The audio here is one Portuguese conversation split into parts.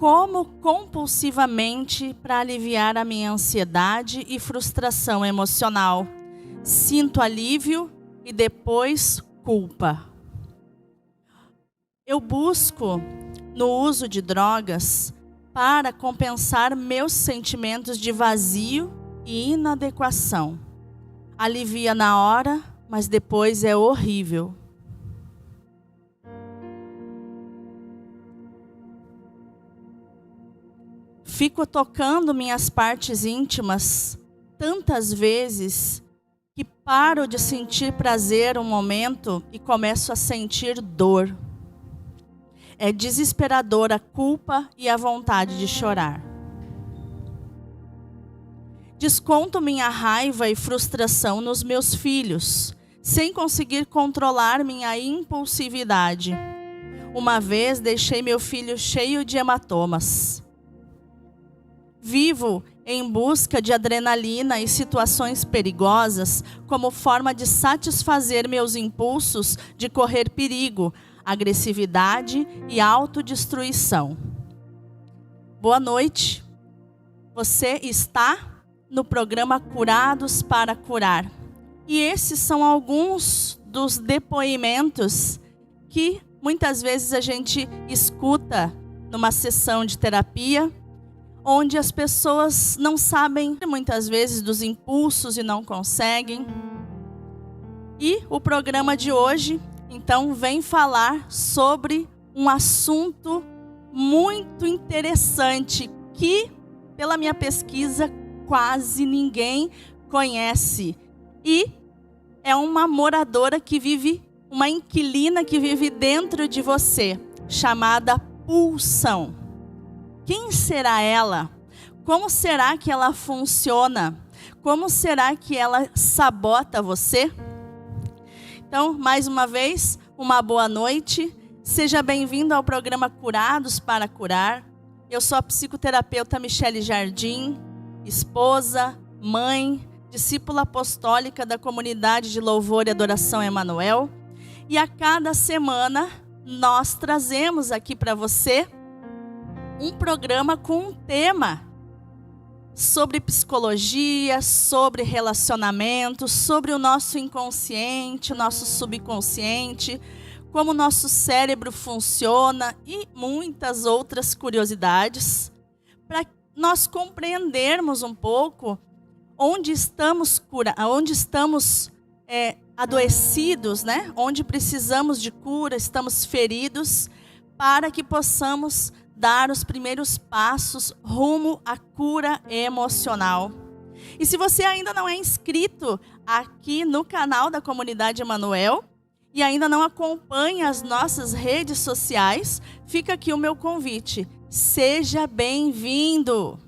como compulsivamente para aliviar a minha ansiedade e frustração emocional. Sinto alívio e depois culpa. Eu busco no uso de drogas para compensar meus sentimentos de vazio e inadequação. Alivia na hora, mas depois é horrível. Fico tocando minhas partes íntimas tantas vezes que paro de sentir prazer um momento e começo a sentir dor. É desesperadora a culpa e a vontade de chorar. Desconto minha raiva e frustração nos meus filhos, sem conseguir controlar minha impulsividade. Uma vez deixei meu filho cheio de hematomas. Vivo em busca de adrenalina e situações perigosas como forma de satisfazer meus impulsos de correr perigo, agressividade e autodestruição. Boa noite. Você está no programa Curados para Curar. E esses são alguns dos depoimentos que muitas vezes a gente escuta numa sessão de terapia, onde as pessoas não sabem, muitas vezes, dos impulsos e não conseguem. E o programa de hoje, então, vem falar sobre um assunto muito interessante que, pela minha pesquisa, quase ninguém conhece. E é uma moradora que vive, uma inquilina que vive dentro de você, chamada pulsão. Quem será ela? Como será que ela funciona? Como será que ela sabota você? Então, mais uma vez, uma boa noite. Seja bem-vindo ao programa Curados para Curar. Eu sou a psicoterapeuta Michele Jardim, esposa, mãe, discípula apostólica da comunidade de louvor e adoração Emanuel. E a cada semana nós trazemos aqui para você um programa com um tema sobre psicologia, sobre relacionamento, sobre o nosso inconsciente, o nosso subconsciente, como o nosso cérebro funciona e muitas outras curiosidades, para nós compreendermos um pouco onde estamos adoecidos, né? Onde precisamos de cura, estamos feridos, para que possamos dar os primeiros passos rumo à cura emocional. E se você ainda não é inscrito aqui no canal da Comunidade Emanuel e ainda não acompanha as nossas redes sociais, fica aqui o meu convite. Seja bem-vindo!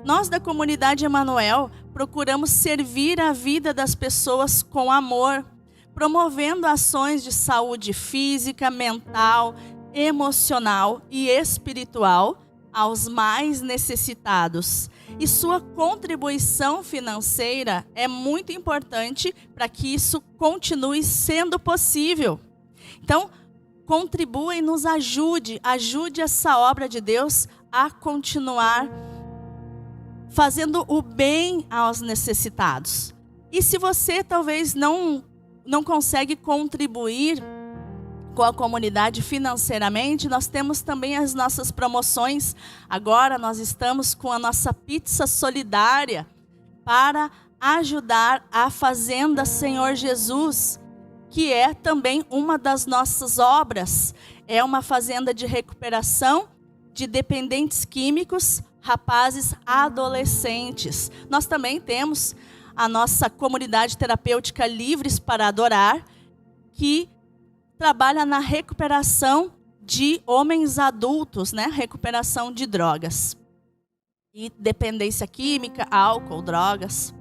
Nós da Comunidade Emanuel procuramos servir a vida das pessoas com amor, promovendo ações de saúde física, mental, emocional e espiritual aos mais necessitados. E sua contribuição financeira é muito importante para que isso continue sendo possível. Então, contribua e nos ajude essa obra de Deus a continuar fazendo o bem aos necessitados. E se você talvez não consegue contribuir com a comunidade financeiramente, nós temos também as nossas promoções. Agora nós estamos com a nossa pizza solidária para ajudar a Fazenda Senhor Jesus, que é também uma das nossas obras. É uma fazenda de recuperação de dependentes químicos, rapazes adolescentes. Nós também temos a nossa comunidade terapêutica Livres para Adorar, que trabalha na recuperação de homens adultos, né? Recuperação de drogas. E dependência química, álcool, drogas.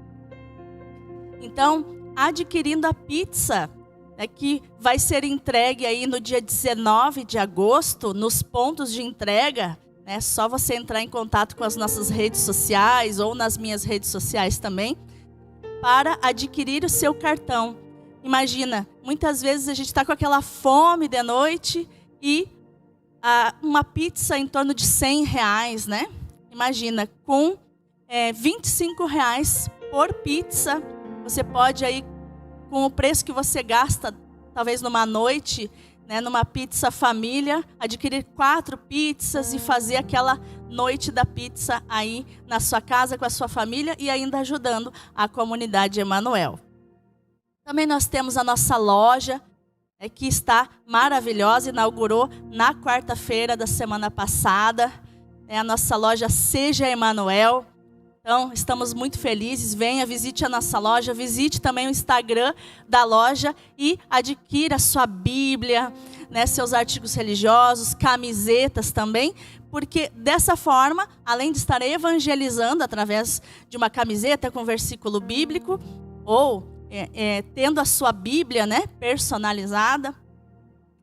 Então, adquirindo a pizza, que vai ser entregue aí no dia 19 de agosto, nos pontos de entrega, é só você entrar em contato com as nossas redes sociais ou nas minhas redes sociais também, para adquirir o seu cartão. Imagina, muitas vezes a gente está com aquela fome de noite e uma pizza em torno de R$100, né? Imagina, com R$25 por pizza, você pode aí, com o preço que você gasta, talvez numa noite, né, numa pizza família, adquirir 4 pizzas e fazer aquela noite da pizza aí na sua casa com a sua família e ainda ajudando a comunidade Emanuel. Também nós temos a nossa loja, que está maravilhosa, inaugurou na quarta-feira da semana passada. É a nossa loja Seja Emanuel. Então, estamos muito felizes. Venha, visite a nossa loja, visite também o Instagram da loja e adquira a sua Bíblia, né, seus artigos religiosos, camisetas também, porque dessa forma, além de estar evangelizando através de uma camiseta com versículo bíblico, ou tendo a sua Bíblia, né, personalizada,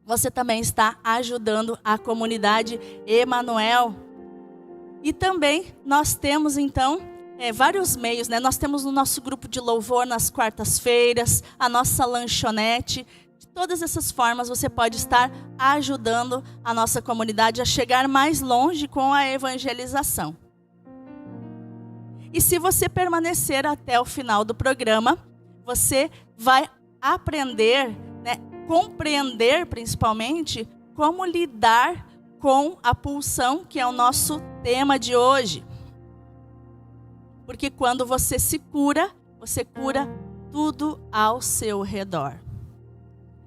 você também está ajudando a comunidade Emanuel. E também nós temos, então, vários meios, né? Nós temos o nosso grupo de louvor nas quartas-feiras, a nossa lanchonete. De todas essas formas, você pode estar ajudando a nossa comunidade a chegar mais longe com a evangelização. E se você permanecer até o final do programa, você vai aprender, né, compreender principalmente, como lidar com a pulsão, que é o nosso tema de hoje. Porque quando você se cura, você cura tudo ao seu redor.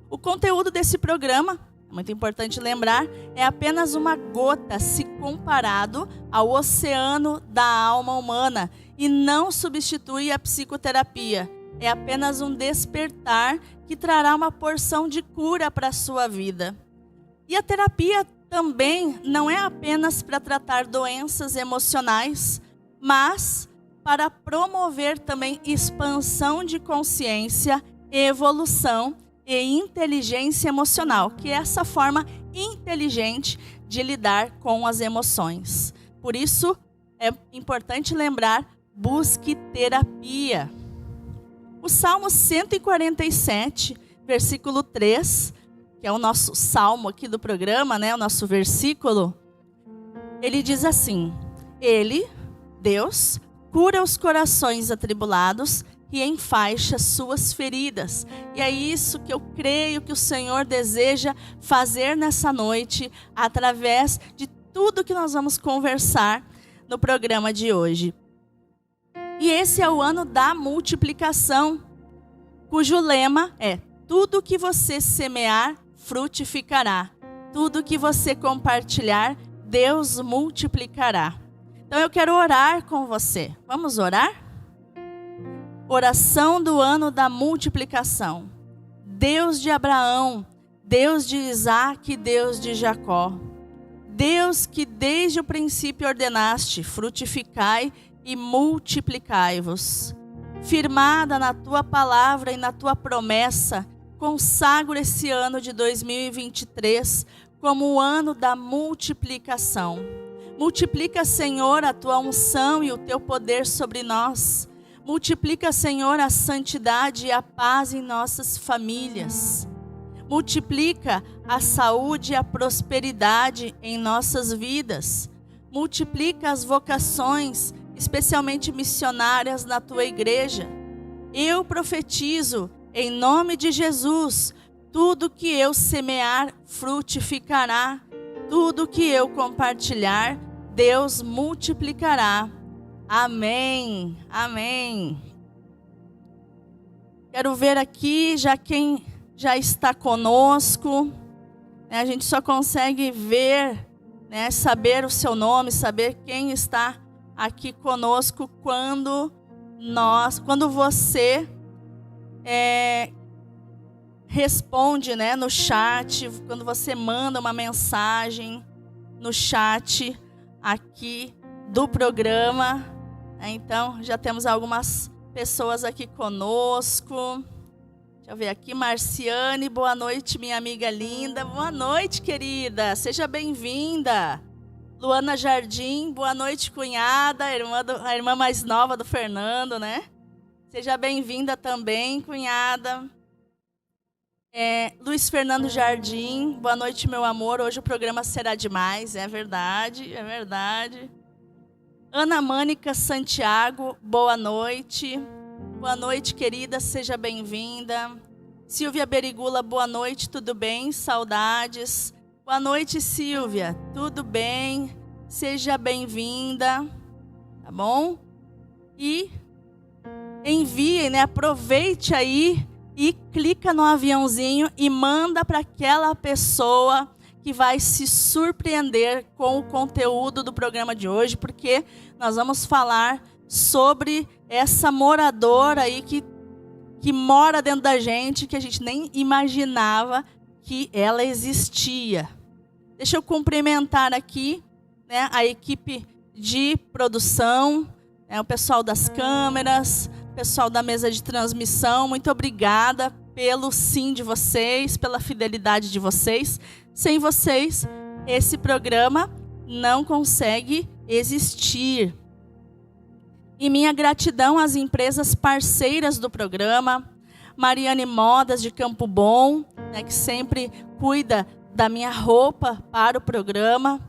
O conteúdo desse programa, é muito importante lembrar, é apenas uma gota se comparado ao oceano da alma humana e não substitui a psicoterapia. É apenas um despertar que trará uma porção de cura para a sua vida. E a terapia também não é apenas para tratar doenças emocionais, mas para promover também expansão de consciência, evolução e inteligência emocional, que é essa forma inteligente de lidar com as emoções. Por isso, é importante lembrar, busque terapia. O Salmo 147, versículo 3, que é o nosso salmo aqui do programa, né, o nosso versículo, ele diz assim: Ele, Deus, cura os corações atribulados e enfaixa suas feridas. E é isso que eu creio que o Senhor deseja fazer nessa noite, através de tudo que nós vamos conversar no programa de hoje. E esse é o ano da multiplicação, cujo lema é: tudo que você semear, frutificará. Tudo que você compartilhar, Deus multiplicará. Então eu quero orar com você. Vamos orar? Oração do ano da multiplicação. Deus de Abraão, Deus de Isaac, Deus de Jacó. Deus que desde o princípio ordenaste, frutificai e multiplicai-vos. Firmada na tua palavra e na tua promessa, consagro esse ano de 2023 como o ano da multiplicação. Multiplica, Senhor, a tua unção e o teu poder sobre nós. Multiplica, Senhor, a santidade e a paz em nossas famílias. Multiplica a saúde e a prosperidade em nossas vidas. Multiplica as vocações, especialmente missionárias, na tua igreja. Eu profetizo, em nome de Jesus, tudo que eu semear frutificará. Tudo que eu compartilhar, Deus multiplicará. Amém. Amém. Quero ver aqui já quem já está conosco. A gente só consegue ver, né, saber o seu nome, saber quem está aqui conosco quando você responde, né, no chat, quando você manda uma mensagem no chat aqui do programa. Então, já temos algumas pessoas aqui conosco. Deixa eu ver aqui, Marciane, boa noite, minha amiga linda. Boa noite, querida, seja bem-vinda. Luana Jardim, boa noite, cunhada, a irmã mais nova do Fernando, né? Seja bem-vinda também, cunhada. Luiz Fernando Jardim, boa noite, meu amor. Hoje o programa será demais, é verdade, é verdade. Ana Mânica Santiago, boa noite. Boa noite, querida, seja bem-vinda. Silvia Berigula, boa noite, tudo bem? Saudades. Boa noite, Silvia, tudo bem? Seja bem-vinda, tá bom? E envie, né? Aproveite aí e clica no aviãozinho e manda para aquela pessoa que vai se surpreender com o conteúdo do programa de hoje, porque nós vamos falar sobre essa moradora aí que mora dentro da gente, que a gente nem imaginava que ela existia. Deixa eu cumprimentar aqui, né, a equipe de produção, o pessoal das câmeras, pessoal da mesa de transmissão, muito obrigada pelo sim de vocês, pela fidelidade de vocês. Sem vocês, esse programa não consegue existir. E minha gratidão às empresas parceiras do programa, Mariane Modas de Campo Bom, né, que sempre cuida da minha roupa para o programa,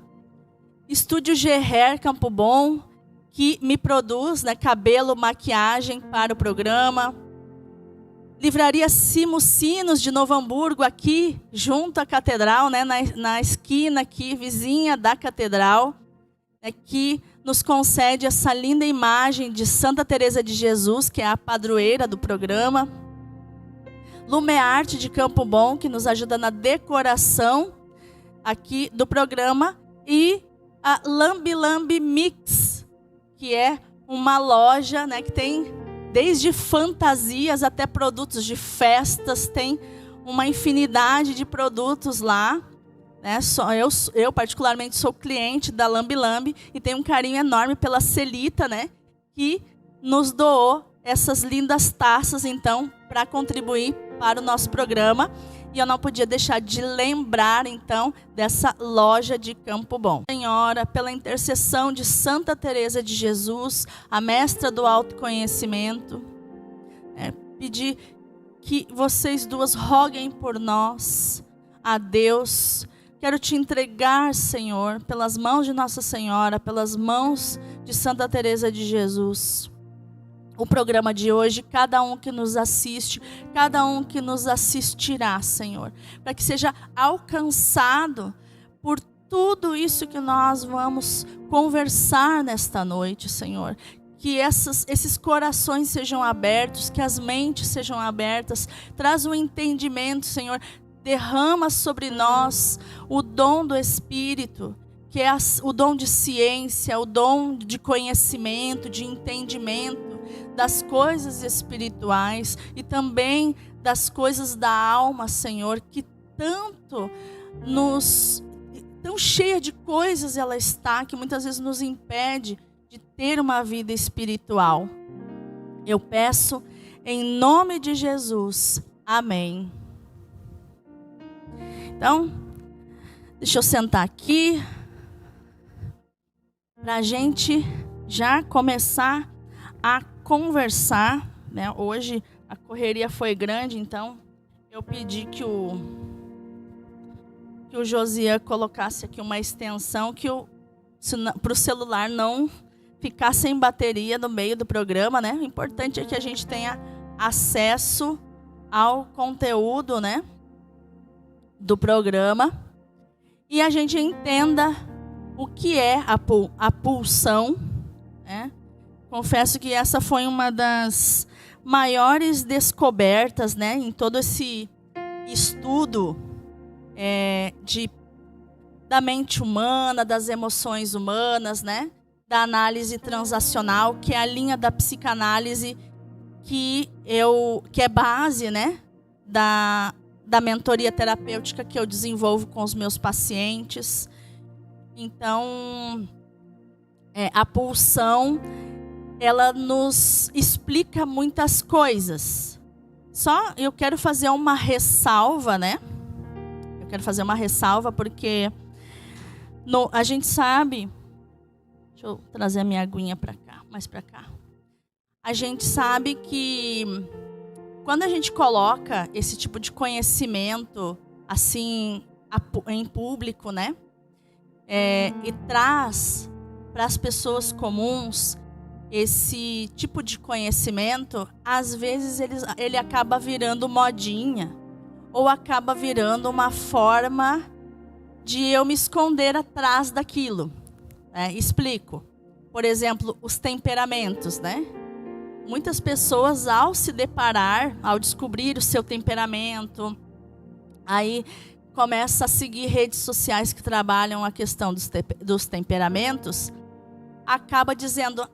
Estúdio Gerrer Campo Bom, que me produz, né, cabelo, maquiagem para o programa. Livraria Sinos de Novo Hamburgo, aqui junto à Catedral, né, na esquina aqui, vizinha da Catedral, que nos concede essa linda imagem de Santa Teresa de Jesus, que é a padroeira do programa. Lumearte de Campo Bom, que nos ajuda na decoração aqui do programa. E a Lambi Lambi Mix, que é uma loja, né, que tem desde fantasias até produtos de festas, tem uma infinidade de produtos lá, né? Eu particularmente sou cliente da Lambi Lambi e tenho um carinho enorme pela Celita, né, que nos doou essas lindas taças, então, para contribuir para o nosso programa. E eu não podia deixar de lembrar, então, dessa loja de Campo Bom. Senhora, pela intercessão de Santa Teresa de Jesus, a mestra do autoconhecimento, pedir que vocês duas roguem por nós a Deus. Quero te entregar, Senhor, pelas mãos de Nossa Senhora, pelas mãos de Santa Teresa de Jesus, o programa de hoje, cada um que nos assiste, cada um que nos assistirá, Senhor, para que seja alcançado por tudo isso que nós vamos conversar nesta noite, Senhor. Que esses corações sejam abertos, que as mentes sejam abertas, traz um entendimento, Senhor, derrama sobre nós o dom do Espírito, que é o dom de ciência, o dom de conhecimento, de entendimento das coisas espirituais e também das coisas da alma, Senhor, que tão cheia de coisas ela está, que muitas vezes nos impede de ter uma vida espiritual. Eu peço em nome de Jesus. Amém. Então, deixa eu sentar aqui para a gente já começar a conversar, né? Hoje a correria foi grande, então eu pedi que o Josias colocasse aqui uma extensão para o celular não ficar sem bateria no meio do programa, né? O importante é que a gente tenha acesso ao conteúdo, né, do programa e a gente entenda o que é a pulsão, né? Confesso que essa foi uma das maiores descobertas, né, em todo esse estudo da mente humana, das emoções humanas, né, da análise transacional, que é a linha da psicanálise que é base, né, da mentoria terapêutica que eu desenvolvo com os meus pacientes. Então, a pulsão, ela nos explica muitas coisas. Só eu quero fazer uma ressalva, né? Eu quero fazer uma ressalva porque a gente sabe... Deixa eu trazer a minha aguinha para cá, mais para cá. A gente sabe que quando a gente coloca esse tipo de conhecimento assim em público, né, e traz para as pessoas comuns esse tipo de conhecimento, às vezes ele acaba virando modinha ou acaba virando uma forma de eu me esconder atrás daquilo. Explico. Por exemplo, os temperamentos, né? Muitas pessoas, ao se deparar, ao descobrir o seu temperamento, aí começa a seguir redes sociais que trabalham a questão dos temperamentos, acaba dizendo,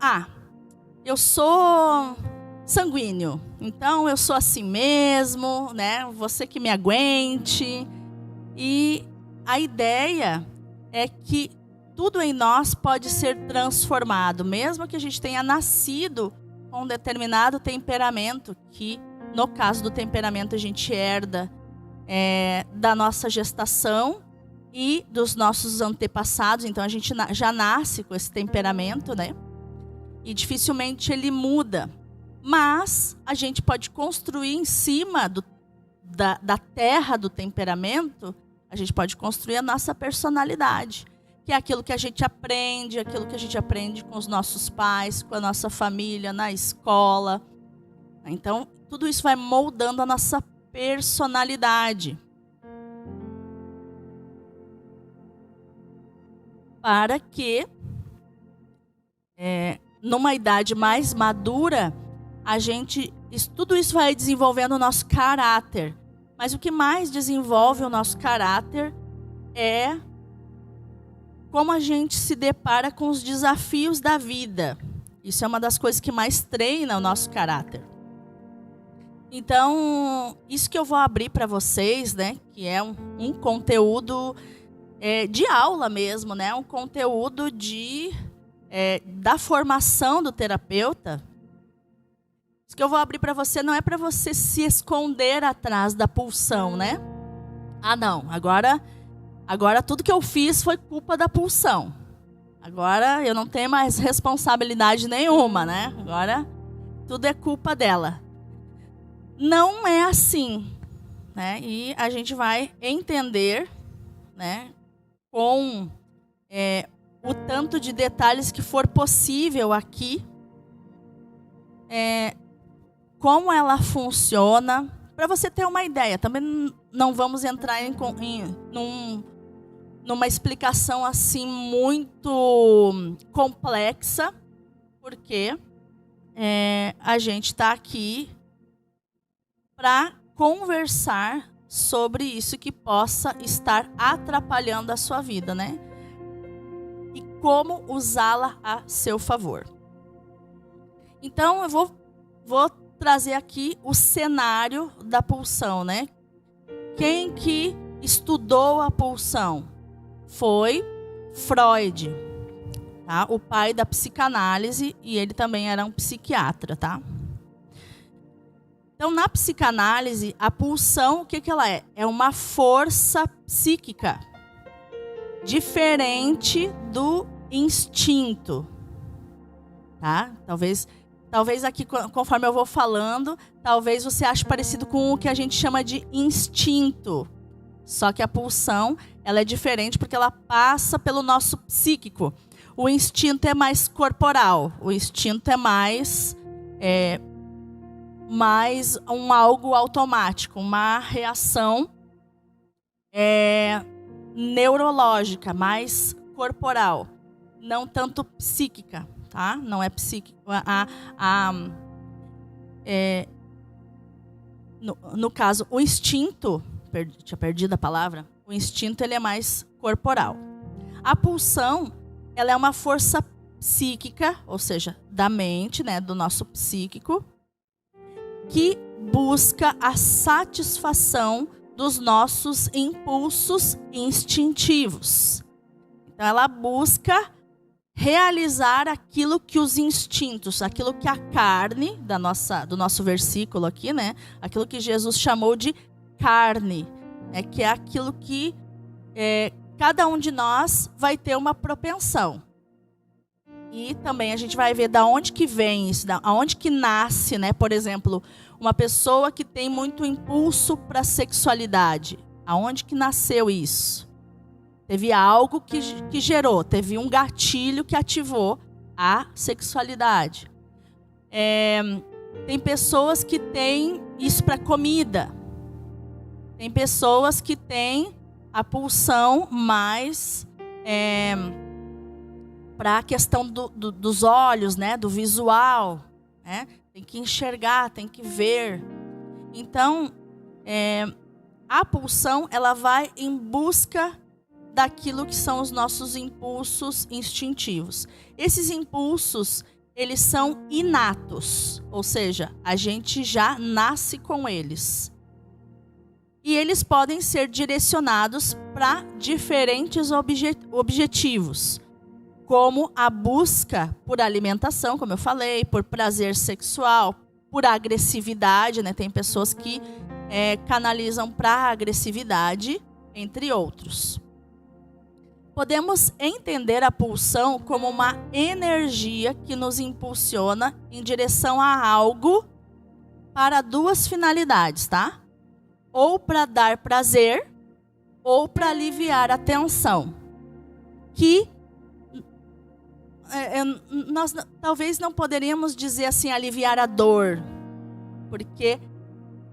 eu sou sanguíneo, então eu sou assim mesmo, né? Você que me aguente. E a ideia é que tudo em nós pode ser transformado, mesmo que a gente tenha nascido com um determinado temperamento, que no caso do temperamento a gente herda da nossa gestação e dos nossos antepassados, então a gente já nasce com esse temperamento, né? E dificilmente ele muda. Mas a gente pode construir em cima da terra do temperamento, a gente pode construir a nossa personalidade, que é aquilo que a gente aprende, com os nossos pais, com a nossa família, na escola. Então, tudo isso vai moldando a nossa personalidade. Para que, numa idade mais madura, tudo isso vai desenvolvendo o nosso caráter. Mas o que mais desenvolve o nosso caráter é como a gente se depara com os desafios da vida. Isso é uma das coisas que mais treina o nosso caráter. Então, isso que eu vou abrir para vocês, né, que é um conteúdo de aula mesmo, né, um conteúdo da formação do terapeuta. Isso que eu vou abrir para você não é para você se esconder atrás da pulsão, né? Não, agora tudo que eu fiz foi culpa da pulsão. Agora eu não tenho mais responsabilidade nenhuma, né? Agora tudo é culpa dela. Não é assim, né? E a gente vai entender, né, com o tanto de detalhes que for possível aqui, como ela funciona, para você ter uma ideia. Também não vamos entrar numa explicação assim muito complexa, porque a gente está aqui para conversar sobre isso que possa estar atrapalhando a sua vida, né? E como usá-la a seu favor. Então, eu vou trazer aqui o cenário da pulsão, né? Quem que estudou a pulsão? Foi Freud, tá? O pai da psicanálise, e ele também era um psiquiatra, tá? Então, na psicanálise, a pulsão, o que ela é? É uma força psíquica, diferente do instinto, tá? Talvez aqui, conforme eu vou falando, talvez você ache parecido com o que a gente chama de instinto. Só que a pulsão, ela é diferente porque ela passa pelo nosso psíquico. O instinto é mais corporal. O instinto é mais algo automático, uma reação neurológica, mais corporal, não tanto psíquica. Tá? Não é psíquico. No caso, o instinto, tinha perdido a palavra, o instinto ele é mais corporal. A pulsão, ela é uma força psíquica, ou seja, da mente, né, do nosso psíquico, que busca a satisfação dos nossos impulsos instintivos. Então, ela busca realizar aquilo que os instintos, aquilo que a carne do nosso versículo aqui, né? Aquilo que Jesus chamou de carne, né? Que é aquilo que cada um de nós vai ter uma propensão. E também a gente vai ver da onde que vem isso, aonde que nasce, né? Por exemplo, uma pessoa que tem muito impulso para a sexualidade. Aonde que nasceu isso? Teve algo que gerou, teve um gatilho que ativou a sexualidade. Tem pessoas que têm isso para comida. Tem pessoas que têm a pulsão mais para a questão dos olhos, né? Do visual, né? Tem que enxergar, tem que ver. Então, a pulsão, ela vai em busca daquilo que são os nossos impulsos instintivos. Esses impulsos, eles são inatos, ou seja, a gente já nasce com eles. E eles podem ser direcionados para diferentes objetivos, como a busca por alimentação, como eu falei, por prazer sexual, por agressividade, né? Tem pessoas que canalizam para a agressividade, entre outros. Podemos entender a pulsão como uma energia que nos impulsiona em direção a algo para duas finalidades, tá? Ou para dar prazer, ou para aliviar a tensão. Que nós talvez não poderíamos dizer assim, aliviar a dor, porque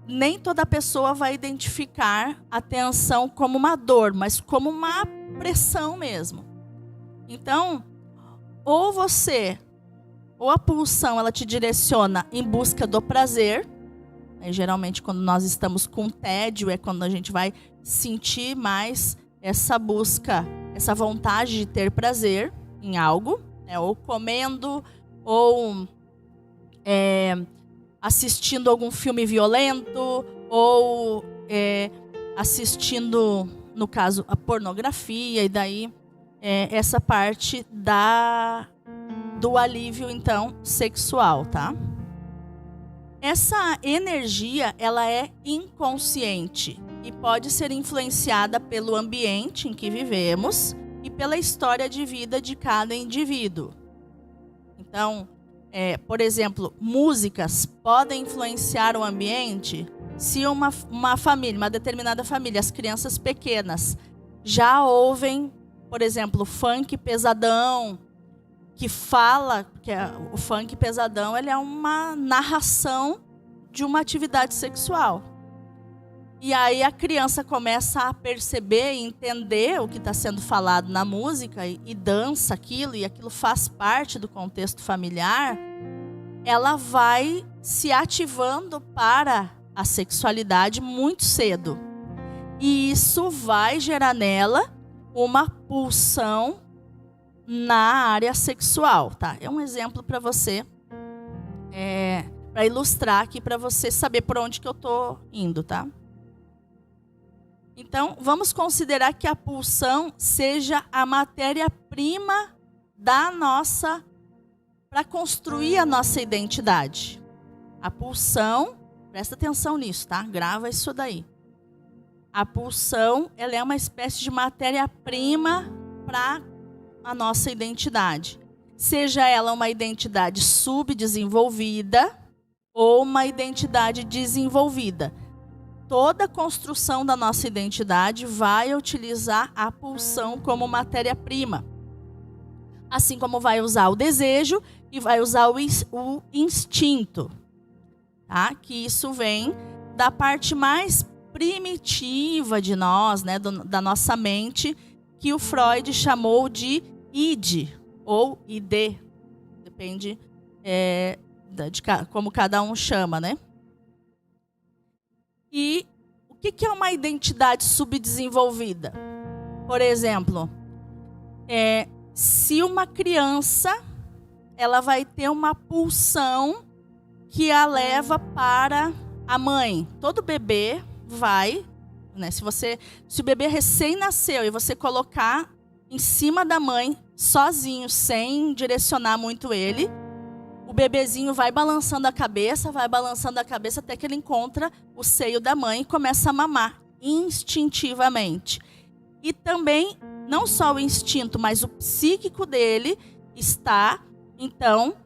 nem toda pessoa vai identificar a tensão como uma dor, mas como uma pressão mesmo. Então, ou a pulsão, ela te direciona em busca do prazer. Geralmente, quando nós estamos com tédio, é quando a gente vai sentir mais essa busca, essa vontade de ter prazer em algo, ou comendo, ou assistindo algum filme violento, ou assistindo, no caso, a pornografia, e daí essa parte do alívio, então, sexual, tá? Essa energia, ela é inconsciente e pode ser influenciada pelo ambiente em que vivemos e pela história de vida de cada indivíduo. Então, por exemplo, músicas podem influenciar o ambiente. Se uma família, uma determinada família, as crianças pequenas já ouvem, por exemplo, funk pesadão, que fala que o funk pesadão, ele é uma narração de uma atividade sexual. E aí a criança começa a perceber e entender o que está sendo falado na música e dança aquilo, e aquilo faz parte do contexto familiar, ela vai se ativando para a sexualidade muito cedo. E isso vai gerar nela uma pulsão na área sexual, tá? É um exemplo para você, para ilustrar aqui, para você saber por onde que eu tô indo, tá? Então, vamos considerar que a pulsão seja a matéria-prima para construir a nossa identidade. A pulsão, presta atenção nisso, tá? Grava isso daí. A pulsão, ela é uma espécie de matéria-prima para a nossa identidade. Seja ela uma identidade subdesenvolvida ou uma identidade desenvolvida. Toda construção da nossa identidade vai utilizar a pulsão como matéria-prima. Assim como vai usar o desejo e vai usar o instinto. Tá? Que isso vem da parte mais primitiva de nós, né? Da nossa mente, que o Freud chamou de id ou id. Depende de como cada um chama, né? E o que é uma identidade subdesenvolvida? Por exemplo, se uma criança, ela vai ter uma pulsão que a leva para a mãe. Todo bebê vai, né? Se o bebê recém-nasceu e você colocar em cima da mãe, sozinho, sem direcionar muito ele, o bebezinho vai balançando a cabeça até que ele encontra o seio da mãe e começa a mamar instintivamente. E também, não só o instinto, mas o psíquico dele está, então,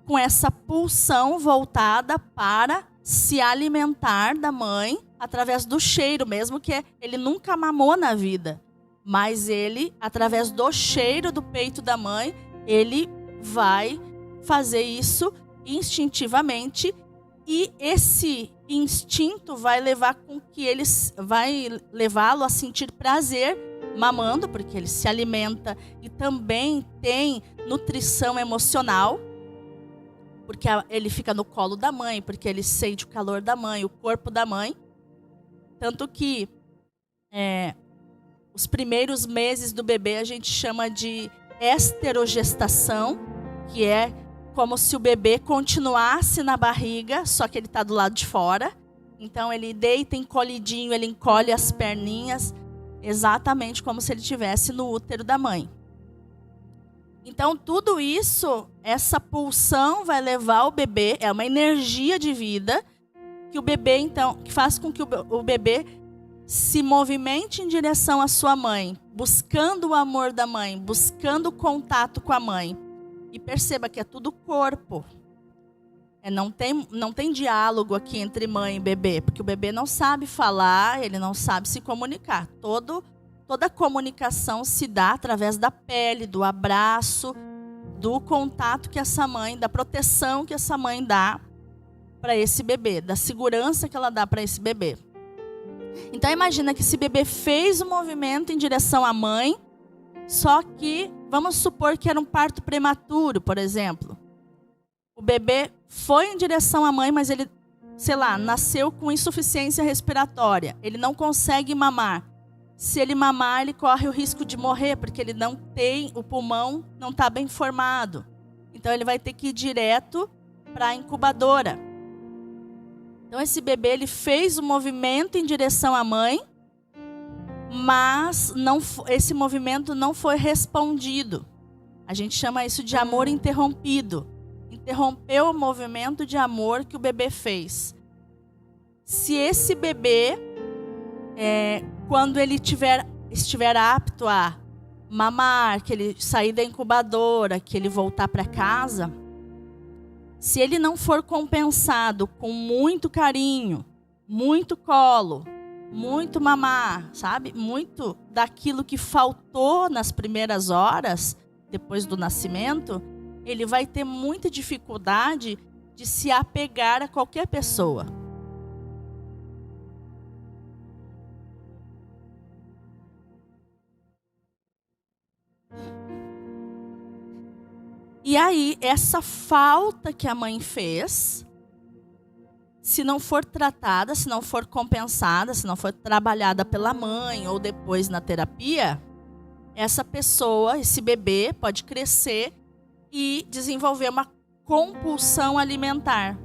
com essa pulsão voltada para se alimentar da mãe através do cheiro, mesmo que ele nunca mamou na vida. Mas ele, através do cheiro do peito da mãe, ele vai fazer isso instintivamente, e esse instinto vai levá-lo a sentir prazer mamando, porque ele se alimenta e também tem nutrição emocional, porque ele fica no colo da mãe, porque ele sente o calor da mãe, o corpo da mãe. Tanto que os primeiros meses do bebê a gente chama de esterogestação, que é como se o bebê continuasse na barriga, só que ele está do lado de fora. Então ele deita encolhidinho, ele encolhe as perninhas, exatamente como se ele estivesse no útero da mãe. Então tudo isso, essa pulsão vai levar o bebê, é uma energia de vida que o bebê, então, que faz com que o bebê se movimente em direção à sua mãe, buscando o amor da mãe, buscando o contato com a mãe. E perceba que é tudo corpo. Não tem diálogo aqui entre mãe e bebê, porque o bebê não sabe falar, ele não sabe se comunicar. Toda comunicação se dá através da pele, do abraço, do contato que essa mãe, da proteção que essa mãe dá para esse bebê, da segurança que ela dá para esse bebê. Então imagina que esse bebê fez um movimento em direção à mãe, só que vamos supor que era um parto prematuro, por exemplo. O bebê foi em direção à mãe, mas ele, nasceu com insuficiência respiratória. Ele não consegue mamar. Se ele mamar, ele corre o risco de morrer, porque ele não tem, o pulmão não está bem formado. Então ele vai ter que ir direto para a incubadora. Então esse bebê, ele fez o movimento em direção à mãe, mas esse movimento não foi respondido. A gente chama isso de amor interrompido. Interrompeu o movimento de amor que o bebê fez. Se esse bebê, quando ele estiver apto a mamar, que ele sair da incubadora, que ele voltar para casa, se ele não for compensado com muito carinho, muito colo, muito mamar, sabe? Muito daquilo que faltou nas primeiras horas, depois do nascimento, ele vai ter muita dificuldade de se apegar a qualquer pessoa. E aí, essa falta que a mãe fez, se não for tratada, se não for compensada, se não for trabalhada pela mãe ou depois na terapia, essa pessoa, esse bebê, pode crescer e desenvolver uma compulsão alimentar.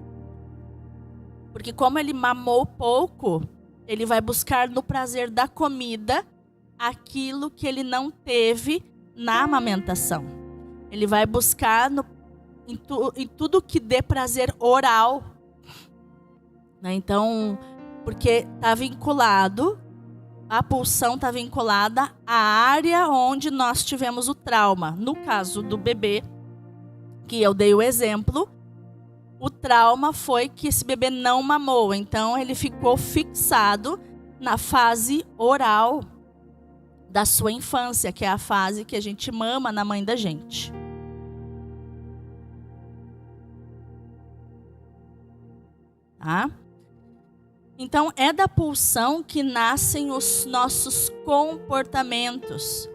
Porque como ele mamou pouco, ele vai buscar no prazer da comida aquilo que ele não teve na amamentação. Ele vai buscar em tudo que dê prazer oral. Então, porque está vinculado, a pulsão está vinculada à área onde nós tivemos o trauma. No caso do bebê, que eu dei o exemplo, o trauma foi que esse bebê não mamou. Então, ele ficou fixado na fase oral da sua infância, que é a fase que a gente mama na mãe da gente. Tá? Então, é da pulsão que nascem os nossos comportamentos.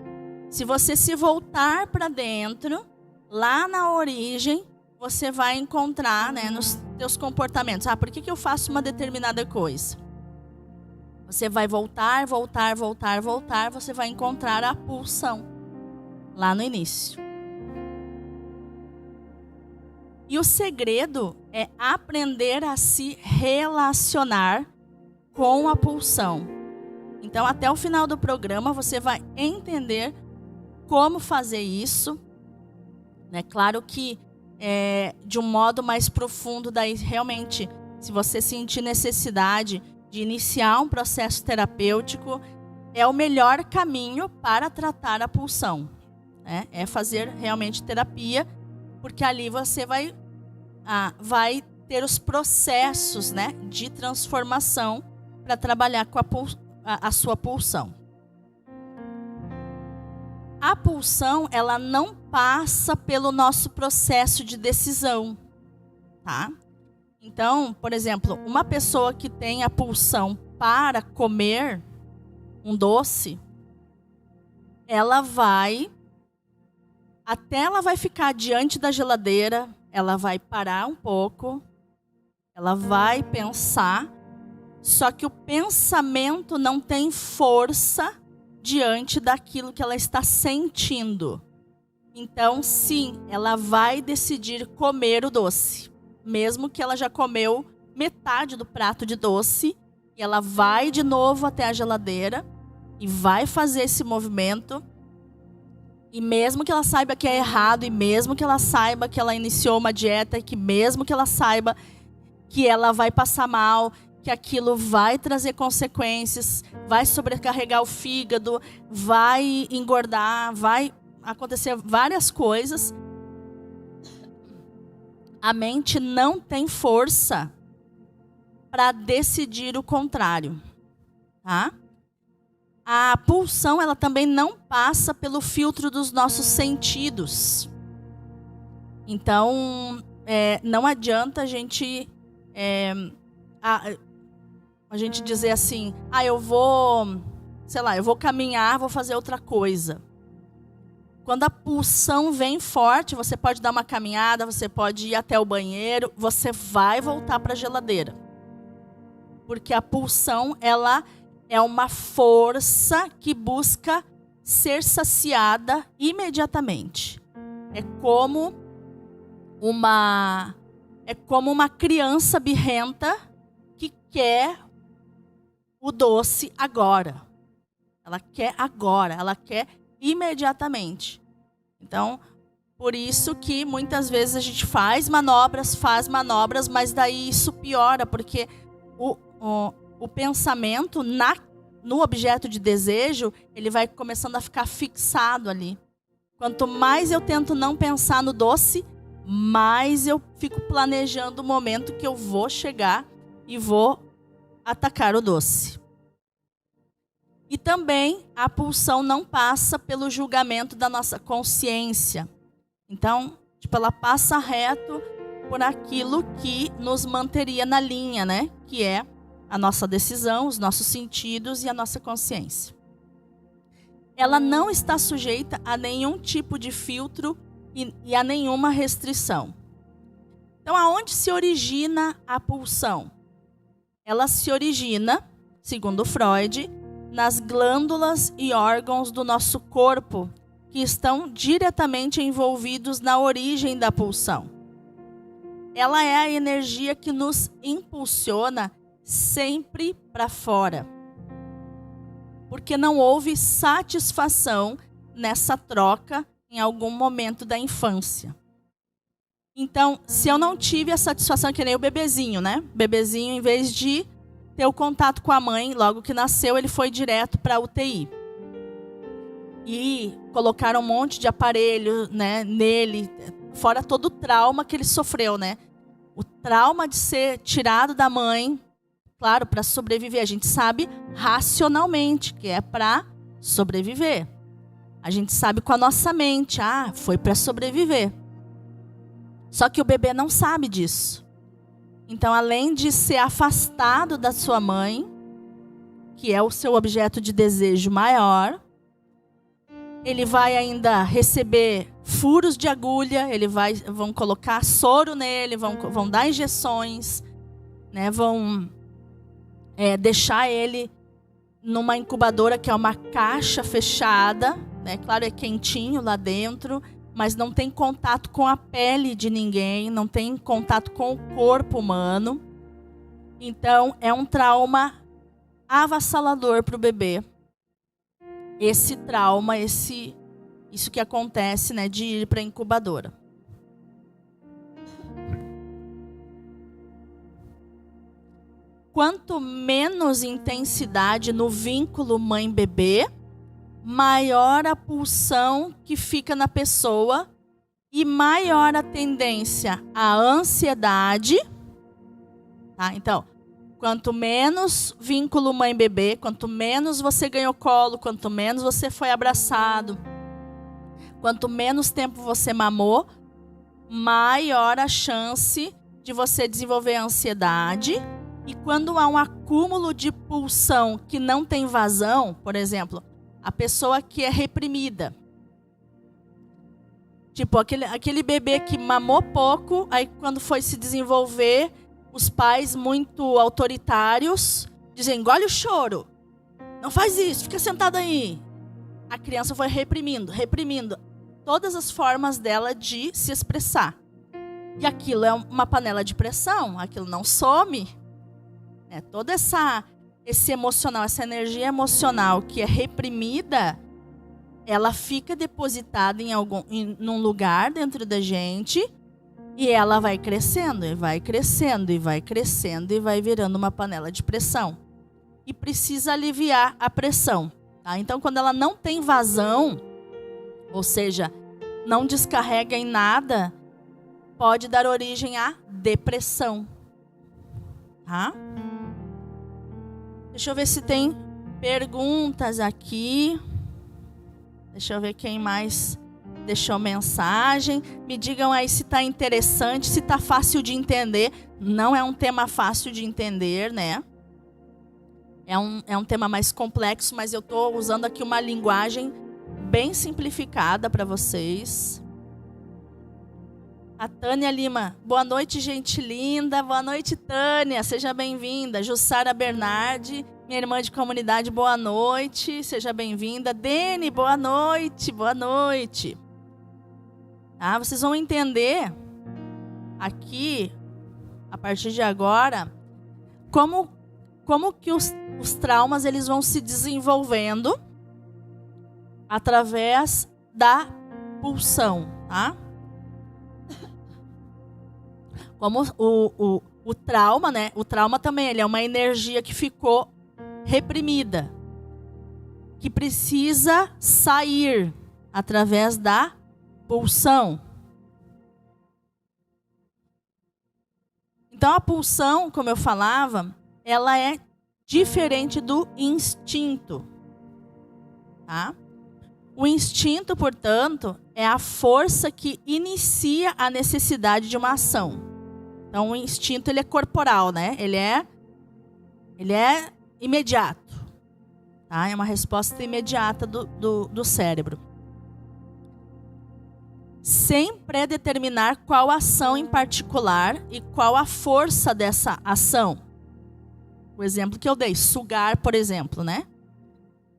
Se você se voltar para dentro, lá na origem, você vai encontrar, nos teus comportamentos. Por que eu faço uma determinada coisa? Você vai voltar, você vai encontrar a pulsão lá no início. E o segredo é aprender a se relacionar com a pulsão. Então, até o final do programa, você vai entender como fazer isso. Claro que de um modo mais profundo, daí realmente, se você sentir necessidade de iniciar um processo terapêutico, é o melhor caminho para tratar a pulsão. É fazer realmente terapia, porque ali você vai ter os processos, né, de transformação para trabalhar com a sua pulsão. A pulsão, ela não passa pelo nosso processo de decisão, tá? Então, por exemplo, uma pessoa que tem a pulsão para comer um doce, ela vai ficar diante da geladeira, ela vai parar um pouco, ela vai pensar, só que o pensamento não tem força diante daquilo que ela está sentindo. Então, sim, ela vai decidir comer o doce, mesmo que ela já comeu metade do prato de doce, e ela vai de novo até a geladeira e vai fazer esse movimento. E mesmo que ela saiba que é errado, e mesmo que ela saiba que ela iniciou uma dieta, e que mesmo que ela saiba que ela vai passar mal, que aquilo vai trazer consequências, vai sobrecarregar o fígado, vai engordar, vai acontecer várias coisas, a mente não tem força para decidir o contrário, tá? A pulsão, ela também não passa pelo filtro dos nossos sentidos. Então, não adianta a gente dizer assim, eu vou caminhar, vou fazer outra coisa. Quando a pulsão vem forte, você pode dar uma caminhada, você pode ir até o banheiro, você vai voltar para a geladeira. Porque a pulsão, ela é uma força que busca ser saciada imediatamente. É como uma criança birrenta que quer o doce agora. Ela quer agora, ela quer imediatamente. Então, por isso que muitas vezes a gente faz manobras, mas daí isso piora, porque o pensamento no objeto de desejo, ele vai começando a ficar fixado ali. Quanto mais eu tento não pensar no doce, mais eu fico planejando o momento que eu vou chegar e vou atacar o doce. E também a pulsão não passa pelo julgamento da nossa consciência. Então, ela passa reto por aquilo que nos manteria na linha, né? Que é a nossa decisão, os nossos sentidos e a nossa consciência. Ela não está sujeita a nenhum tipo de filtro e a nenhuma restrição. Então, aonde se origina a pulsão? Ela se origina, segundo Freud, nas glândulas e órgãos do nosso corpo que estão diretamente envolvidos na origem da pulsão. Ela é a energia que nos impulsiona sempre para fora, porque não houve satisfação nessa troca em algum momento da infância. Então, se eu não tive a satisfação, que nem o bebezinho, né? O bebezinho, em vez de ter o contato com a mãe, logo que nasceu, ele foi direto para a UTI. E colocaram um monte de aparelho, né, nele, fora todo o trauma que ele sofreu, né? O trauma de ser tirado da mãe, claro, para sobreviver. A gente sabe racionalmente que é para sobreviver. A gente sabe com a nossa mente, foi para sobreviver. Só que o bebê não sabe disso. Então, além de ser afastado da sua mãe, que é o seu objeto de desejo maior, ele vai ainda receber furos de agulha, vão colocar soro nele, vão dar injeções, né, vão deixar ele numa incubadora que é uma caixa fechada, né, claro, é quentinho lá dentro, mas não tem contato com a pele de ninguém, não tem contato com o corpo humano. Então, é um trauma avassalador para o bebê. Esse trauma, isso que acontece, né, de ir para a incubadora. Quanto menos intensidade no vínculo mãe-bebê, maior a pulsão que fica na pessoa e maior a tendência à ansiedade Tá? Então, quanto menos vínculo mãe-bebê, quanto menos você ganhou colo, quanto menos você foi abraçado, quanto menos tempo você mamou, maior a chance de você desenvolver ansiedade. E quando há um acúmulo de pulsão que não tem vazão, por exemplo, a pessoa que é reprimida. Tipo, aquele bebê que mamou pouco, aí quando foi se desenvolver, os pais muito autoritários dizem, engole o choro, não faz isso, fica sentado aí. A criança foi reprimindo todas as formas dela de se expressar. E aquilo é uma panela de pressão, aquilo não some. Toda esse emocional, essa energia emocional que é reprimida, ela fica depositada num lugar dentro da gente e ela vai crescendo, e vai crescendo, e vai crescendo, e vai virando uma panela de pressão. E precisa aliviar a pressão. Tá? Então, quando ela não tem vazão, ou seja, não descarrega em nada, pode dar origem à depressão. Tá? Deixa eu ver se tem perguntas aqui. Deixa eu ver quem mais deixou mensagem. Me digam aí se está interessante, se está fácil de entender. Não é um tema fácil de entender, né? É um tema mais complexo, mas eu estou usando aqui uma linguagem bem simplificada para vocês. A Tânia Lima, boa noite, gente linda. Boa noite, Tânia, seja bem-vinda. Jussara Bernardi, minha irmã de comunidade, boa noite, seja bem-vinda. Dene, boa noite, boa noite. Ah, vocês vão entender aqui, a partir de agora, como que os traumas eles vão se desenvolvendo através da pulsão, tá? Como o trauma, né? O trauma também ele é uma energia que ficou reprimida, que precisa sair através da pulsão. Então a pulsão, como eu falava, ela é diferente do instinto, tá? O instinto, portanto, é a força que inicia a necessidade de uma ação. Então, o instinto ele é corporal, né? Ele é imediato. Tá? É uma resposta imediata do cérebro. Sem predeterminar qual ação em particular e qual a força dessa ação. O exemplo que eu dei, sugar, por exemplo, né?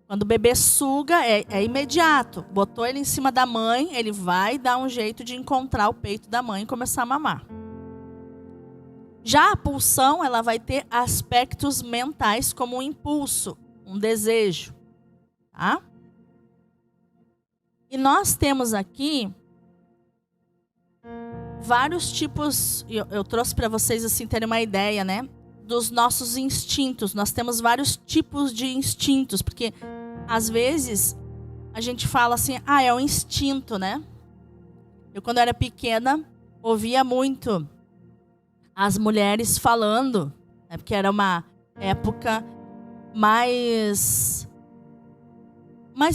Quando o bebê suga, é imediato. Botou ele em cima da mãe, ele vai dar um jeito de encontrar o peito da mãe e começar a mamar. Já a pulsão, ela vai ter aspectos mentais como um impulso, um desejo. Tá? E nós temos aqui vários tipos, eu trouxe para vocês assim terem uma ideia, né? Dos nossos instintos. Nós temos vários tipos de instintos, porque às vezes a gente fala assim, é um instinto, né? Eu quando era pequena ouvia muito as mulheres falando, né, porque era uma época mais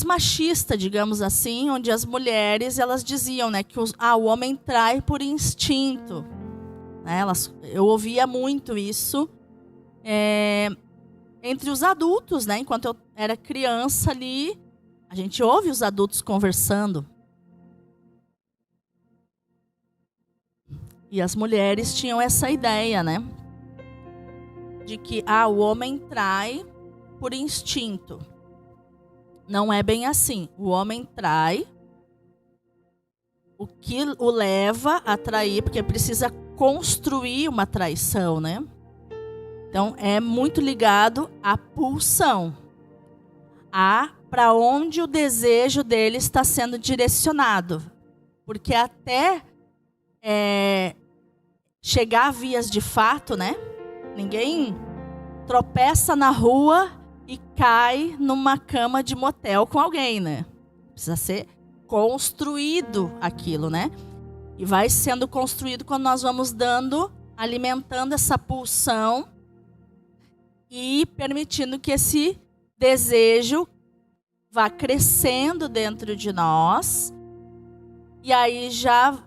machista, digamos assim, onde as mulheres elas diziam, né, que o homem trai por instinto. Né, eu ouvia muito isso entre os adultos, né? Enquanto eu era criança ali, a gente ouve os adultos conversando. E as mulheres tinham essa ideia, né? De que o homem trai por instinto. Não é bem assim. O homem trai, o que o leva a trair, porque precisa construir uma traição, né? Então, é muito ligado à pulsão. Para onde o desejo dele está sendo direcionado. Porque até chegar a vias de fato, né? Ninguém tropeça na rua e cai numa cama de motel com alguém, né? Precisa ser construído aquilo, né? E vai sendo construído quando nós vamos dando alimentando essa pulsão e permitindo que esse desejo vá crescendo dentro de nós. E aí já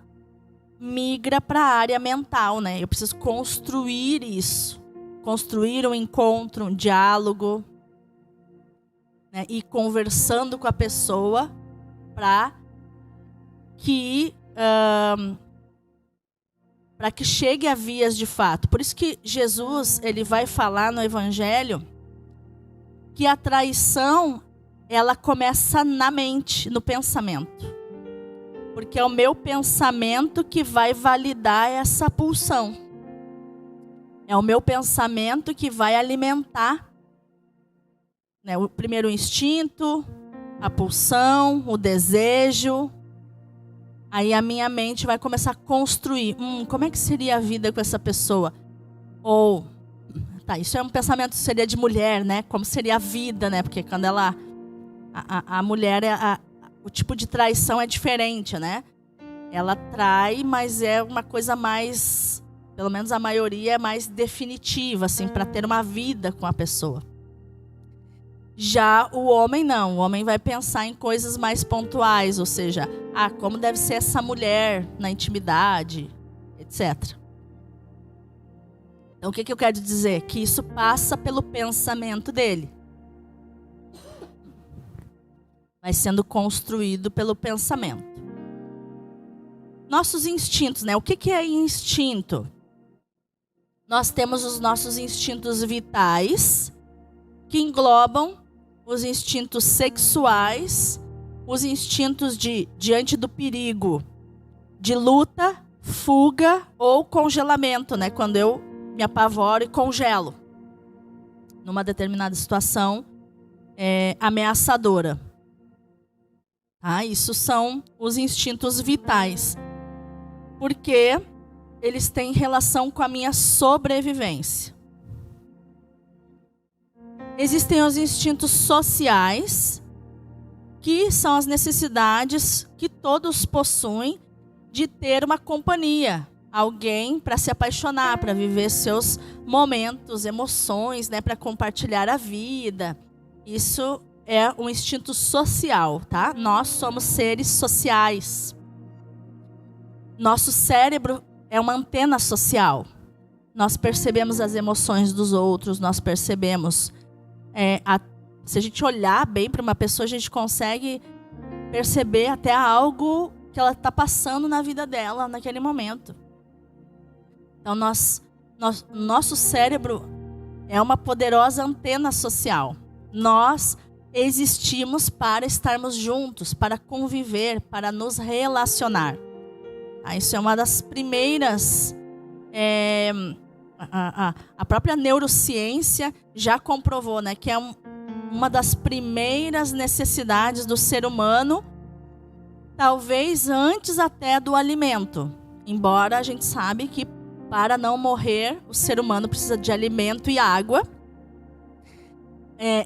migra para a área mental, né? Eu preciso construir isso. Construir um encontro, um diálogo, né? E conversando com a pessoa para que chegue a vias de fato. Por isso que Jesus, ele vai falar no Evangelho que a traição, ela começa na mente, no pensamento. Porque é o meu pensamento que vai validar essa pulsão. É o meu pensamento que vai alimentar, né, o primeiro instinto, a pulsão, o desejo. Aí a minha mente vai começar a construir. Como é que seria a vida com essa pessoa? Ou, isso é um pensamento, seria de mulher, né? Como seria a vida, né? Porque quando a mulher, o tipo de traição é diferente, né? Ela trai, mas é uma coisa mais, pelo menos a maioria, é mais definitiva, assim, para ter uma vida com a pessoa. Já o homem não, o homem vai pensar em coisas mais pontuais, ou seja, como deve ser essa mulher na intimidade, etc. Então o que eu quero dizer? Que isso passa pelo pensamento dele. Vai sendo construído pelo pensamento. Nossos instintos, né? O que é instinto? Nós temos os nossos instintos vitais, que englobam os instintos sexuais, os instintos diante do perigo, de luta, fuga ou congelamento, né? Quando eu me apavoro e congelo numa determinada situação ameaçadora. Isso são os instintos vitais, porque eles têm relação com a minha sobrevivência. Existem os instintos sociais, que são as necessidades que todos possuem de ter uma companhia, alguém para se apaixonar, para viver seus momentos, emoções, né, para compartilhar a vida. Isso é um instinto social, tá? Nós somos seres sociais. Nosso cérebro é uma antena social. Nós percebemos as emoções dos outros, nós percebemos... se a gente olhar bem para uma pessoa, a gente consegue perceber até algo que ela está passando na vida dela naquele momento. Então, nosso cérebro é uma poderosa antena social. Nós existimos para estarmos juntos, para conviver, para nos relacionar. Isso é uma das primeiras... A própria neurociência já comprovou, né, que é uma das primeiras necessidades do ser humano, talvez antes até do alimento. Embora a gente sabe que para não morrer, o ser humano precisa de alimento e água.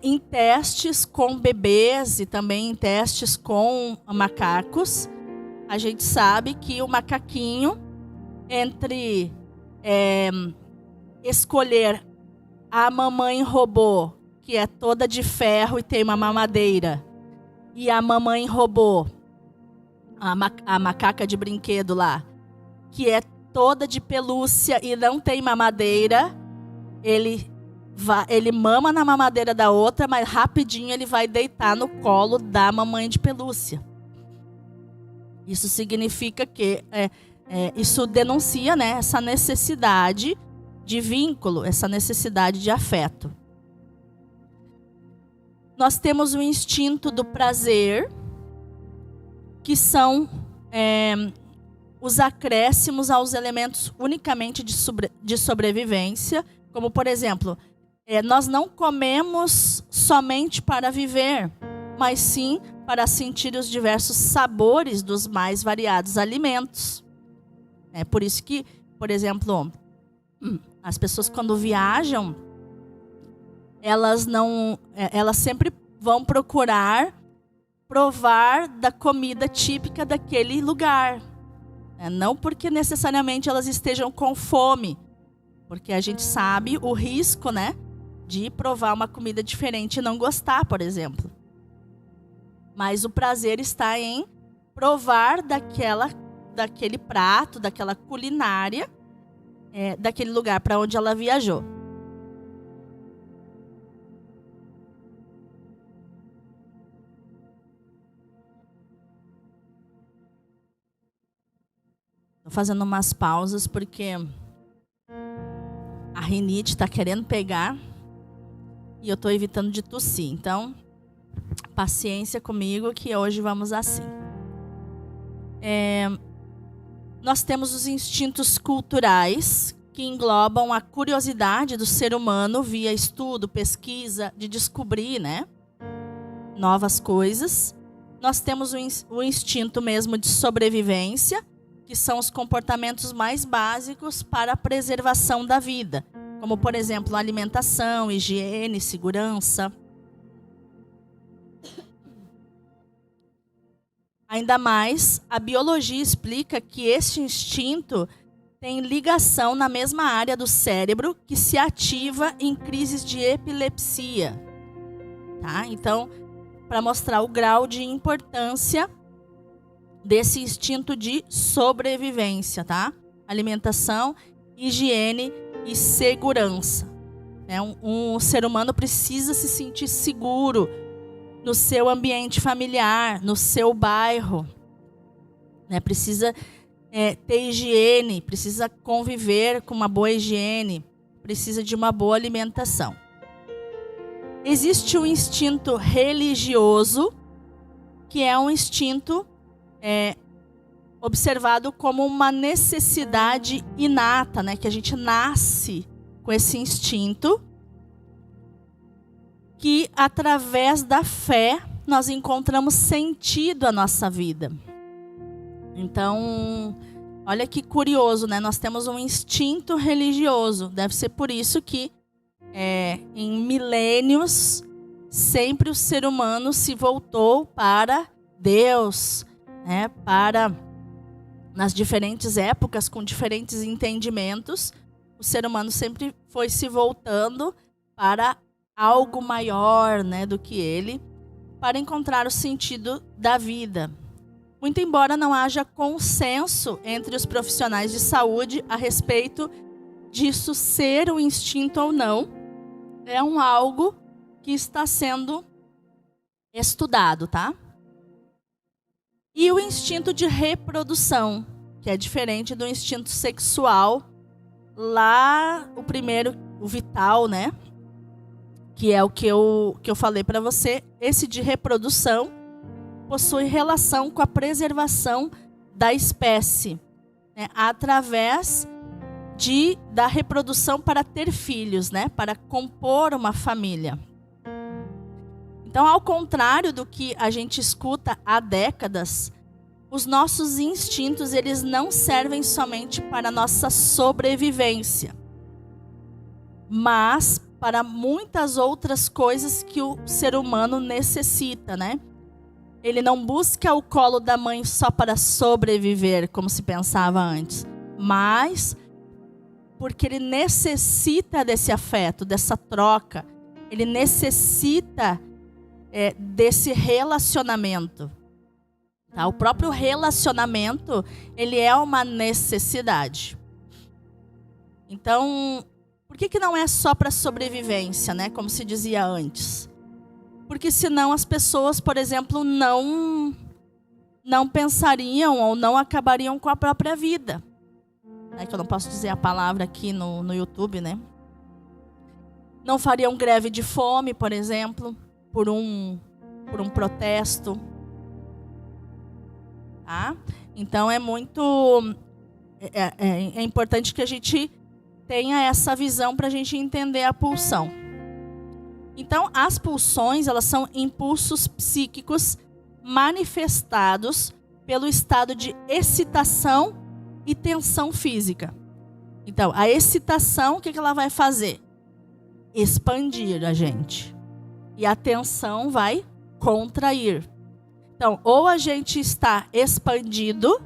Em testes com bebês e também em testes com macacos, a gente sabe que o macaquinho, entre escolher a mamãe robô, que é toda de ferro e tem uma mamadeira, e a mamãe robô, a macaca de brinquedo lá, que é toda de pelúcia e não tem mamadeira, ele mama na mamadeira da outra, mas rapidinho ele vai deitar no colo da mamãe de pelúcia. Isso significa que isso denuncia, né, essa necessidade de vínculo, essa necessidade de afeto. Nós temos o instinto do prazer, que são os acréscimos aos elementos unicamente de sobrevivência, como, por exemplo, nós não comemos somente para viver, mas sim para sentir os diversos sabores dos mais variados alimentos. É por isso que, por exemplo, as pessoas quando viajam, elas sempre vão procurar provar da comida típica daquele lugar. Não porque necessariamente elas estejam com fome, Porque a gente sabe o risco, né, de provar uma comida diferente e não gostar, por exemplo. Mas o prazer está em provar daquele prato, daquela culinária, daquele lugar para onde ela viajou. Estou fazendo umas pausas porque a rinite está querendo pegar e eu estou evitando de tossir. Então, paciência comigo que hoje vamos assim. Nós temos os instintos culturais que englobam a curiosidade do ser humano via estudo, pesquisa, de descobrir, né, novas coisas. Nós temos o instinto mesmo de sobrevivência, que são os comportamentos mais básicos para a preservação da vida, como, por exemplo, alimentação, higiene, segurança. Ainda mais, a biologia explica que este instinto tem ligação na mesma área do cérebro que se ativa em crises de epilepsia. Tá? Então, para mostrar o grau de importância desse instinto de sobrevivência, tá? Alimentação, higiene e segurança. Um ser humano precisa se sentir seguro no seu ambiente familiar, no seu bairro, né? Precisa ter higiene, precisa conviver com uma boa higiene, precisa de uma boa alimentação. Existe o instinto religioso, que é um instinto observado como uma necessidade inata, né? Que a gente nasce com esse instinto, que através da fé nós encontramos sentido à nossa vida. Então, olha que curioso, né? Nós temos um instinto religioso. Deve ser por isso que em milênios sempre o ser humano se voltou para Deus, né? Nas diferentes épocas, com diferentes entendimentos, o ser humano sempre foi se voltando para algo maior, né, do que ele, para encontrar o sentido da vida. Muito embora não haja consenso entre os profissionais de saúde a respeito disso ser um instinto ou não, é algo que está sendo estudado, tá? E o instinto de reprodução, que é diferente do instinto sexual, lá o primeiro, o vital, né? Que é o que eu falei para você. Esse de reprodução possui relação com a preservação da espécie, né? Através da reprodução para ter filhos, né? Para compor uma família. Então, ao contrário do que a gente escuta há décadas, os nossos instintos, eles não servem somente para a nossa sobrevivência, mas para muitas outras coisas que o ser humano necessita, né? Ele não busca o colo da mãe só para sobreviver, como se pensava antes, mas porque ele necessita desse afeto, dessa troca, ele necessita desse relacionamento. Tá? O próprio relacionamento, ele é uma necessidade. Então, por que não é só para sobrevivência, né? Como se dizia antes? Porque senão as pessoas, por exemplo, não pensariam ou não acabariam com a própria vida. Que eu não posso dizer a palavra aqui no YouTube, né? Não fariam greve de fome, por exemplo, por um protesto. Tá? Então é importante que a gente tenha essa visão para a gente entender a pulsão. Então, as pulsões, elas são impulsos psíquicos manifestados pelo estado de excitação e tensão física. Então, a excitação, o que ela vai fazer? Expandir a gente. E a tensão vai contrair. Então, ou a gente está expandido,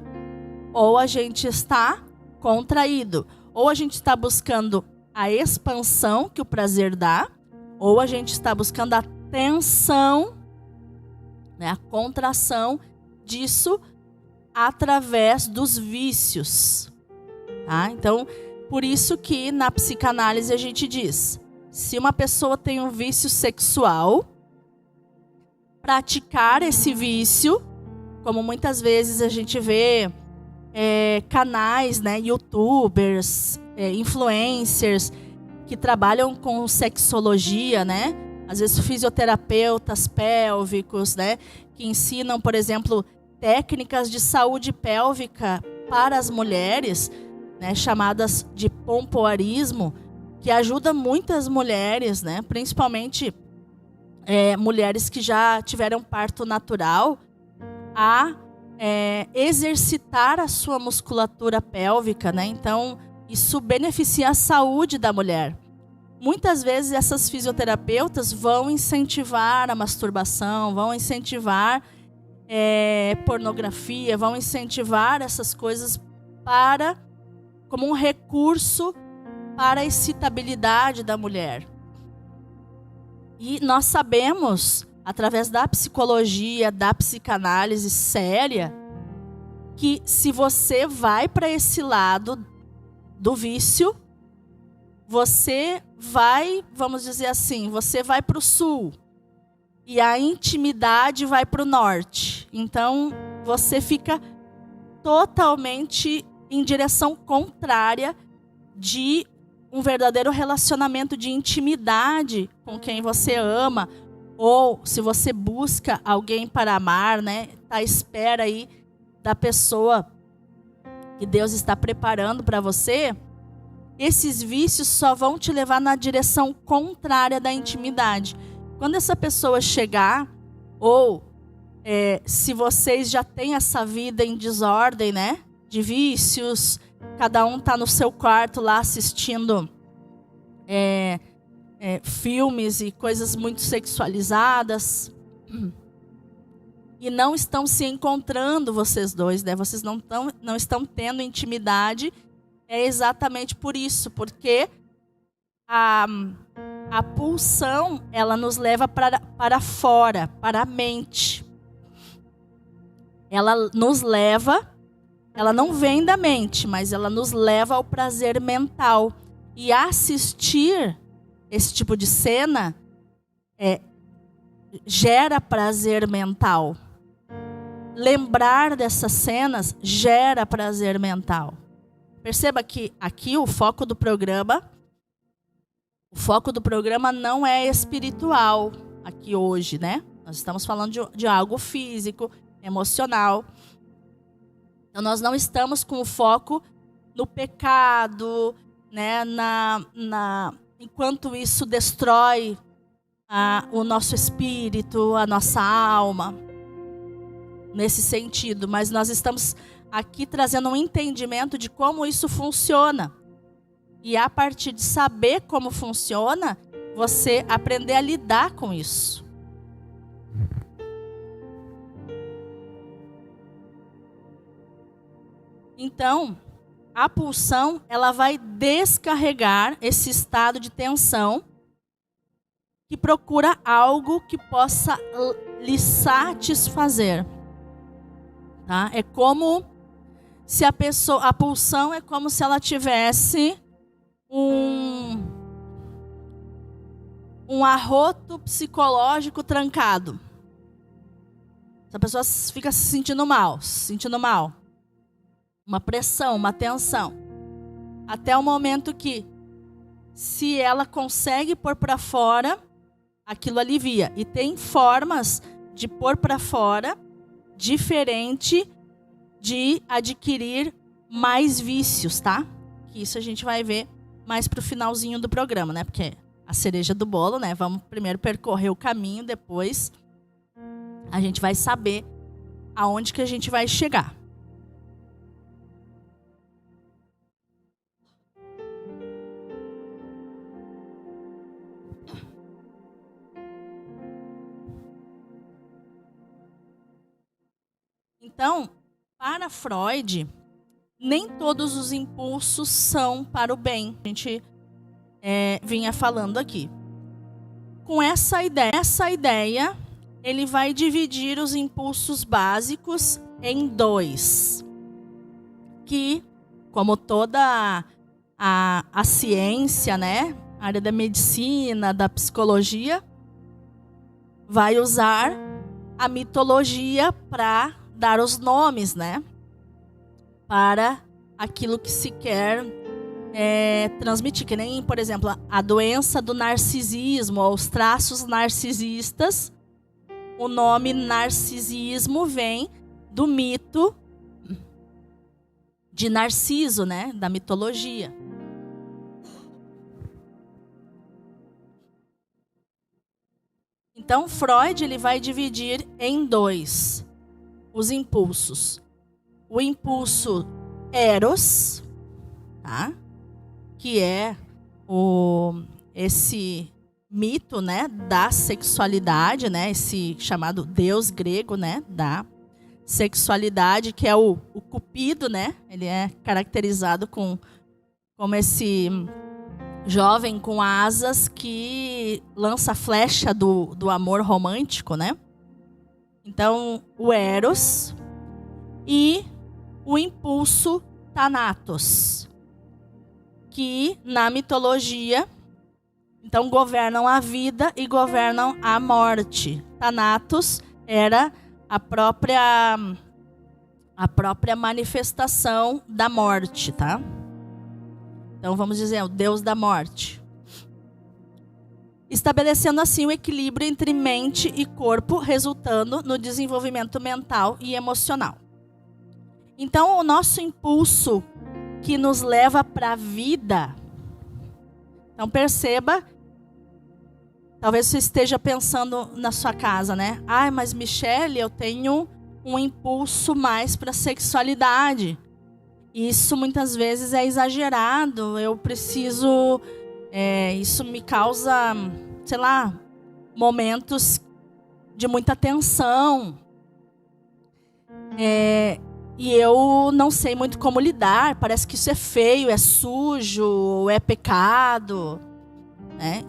ou a gente está contraído. Ou a gente está buscando a expansão que o prazer dá, ou a gente está buscando a tensão, né, a contração disso através dos vícios. Tá? Então, por isso que na psicanálise a gente diz, se uma pessoa tem um vício sexual, praticar esse vício, como muitas vezes a gente vê canais, né, youtubers, influencers que trabalham com sexologia, né? Às vezes fisioterapeutas pélvicos, né, que ensinam, por exemplo, técnicas de saúde pélvica para as mulheres, né, chamadas de pompoarismo, que ajuda muitas mulheres, né, principalmente mulheres que já tiveram parto natural, a exercitar a sua musculatura pélvica, né? Então, isso beneficia a saúde da mulher. Muitas vezes essas fisioterapeutas vão incentivar a masturbação, vão incentivar pornografia, vão incentivar essas coisas como um recurso para a excitabilidade da mulher. E nós sabemos, através da psicologia, da psicanálise séria, que se você vai para esse lado do vício, você vai, vamos dizer assim, você vai para o sul e a intimidade vai para o norte. Então, você fica totalmente em direção contrária de um verdadeiro relacionamento de intimidade com quem você ama, ou se você busca alguém para amar, né? Tá à espera aí da pessoa que Deus está preparando para você. Esses vícios só vão te levar na direção contrária da intimidade. Quando essa pessoa chegar, ou se vocês já têm essa vida em desordem, né? De vícios, cada um está no seu quarto lá assistindo filmes e coisas muito sexualizadas, e não estão se encontrando vocês dois, né? Vocês não estão tendo intimidade. É exatamente por isso, porque a pulsão, ela nos leva para fora, para a mente. Ela nos leva, ela não vem da mente, mas ela nos leva ao prazer mental. E assistir esse tipo de cena gera prazer mental. Lembrar dessas cenas gera prazer mental. Perceba que aqui o foco do programa não é espiritual aqui hoje, né? Nós estamos falando de algo físico, emocional. Então nós não estamos com o foco no pecado, né? Enquanto isso destrói o nosso espírito, a nossa alma, nesse sentido. Mas nós estamos aqui trazendo um entendimento de como isso funciona. E a partir de saber como funciona, você aprender a lidar com isso. Então, a pulsão, ela vai descarregar esse estado de tensão que procura algo que possa lhe satisfazer. Tá? É como se a pulsão é como se ela tivesse um arroto psicológico trancado. Essa pessoa fica se sentindo mal. Uma pressão, uma tensão. Até o momento que, se ela consegue pôr para fora, aquilo alivia. E tem formas de pôr para fora diferente de adquirir mais vícios, tá? Que isso a gente vai ver mais pro finalzinho do programa, né? Porque a cereja do bolo, né? Vamos primeiro percorrer o caminho, depois a gente vai saber aonde que a gente vai chegar. Então, para Freud, nem todos os impulsos são para o bem. A gente vinha falando aqui. Com essa ideia, ele vai dividir os impulsos básicos em 2. Que, como toda a ciência, né, a área da medicina, da psicologia, vai usar a mitologia para dar os nomes, né, para aquilo que se quer transmitir. Que nem, por exemplo, a doença do narcisismo, ou os traços narcisistas. O nome narcisismo vem do mito de Narciso, né, da mitologia. Então, Freud ele vai dividir em 2 os impulsos. O impulso Eros, tá? Que é esse mito, né, da sexualidade, né, esse chamado deus grego, né, da sexualidade, que é o Cupido, né? Ele é caracterizado como esse jovem com asas que lança a flecha do amor romântico, né? Então, o Eros e o impulso Thanatos, que na mitologia, então, governam a vida e governam a morte. Thanatos era a própria manifestação da morte, tá? Então, vamos dizer, o deus da morte. Estabelecendo assim o equilíbrio entre mente e corpo, resultando no desenvolvimento mental e emocional. Então, o nosso impulso que nos leva para a vida. Então, perceba, talvez você esteja pensando na sua casa, né? Ah, mas Michele, eu tenho um impulso mais para a sexualidade. Isso muitas vezes é exagerado. Eu preciso... isso me causa, sei lá, momentos de muita tensão. E eu não sei muito como lidar. Parece que isso é feio, é sujo, é pecado, né?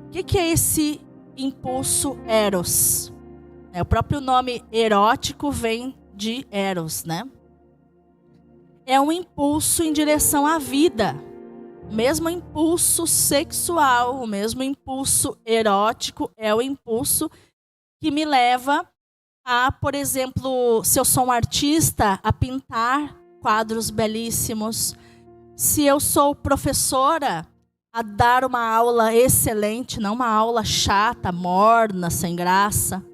O que é esse impulso Eros? O próprio nome erótico vem de Eros, né? É um impulso em direção à vida. O mesmo impulso sexual, o mesmo impulso erótico é o impulso que me leva a, por exemplo, se eu sou um artista, a pintar quadros belíssimos. Se eu sou professora, a dar uma aula excelente, não uma aula chata, morna, sem graça.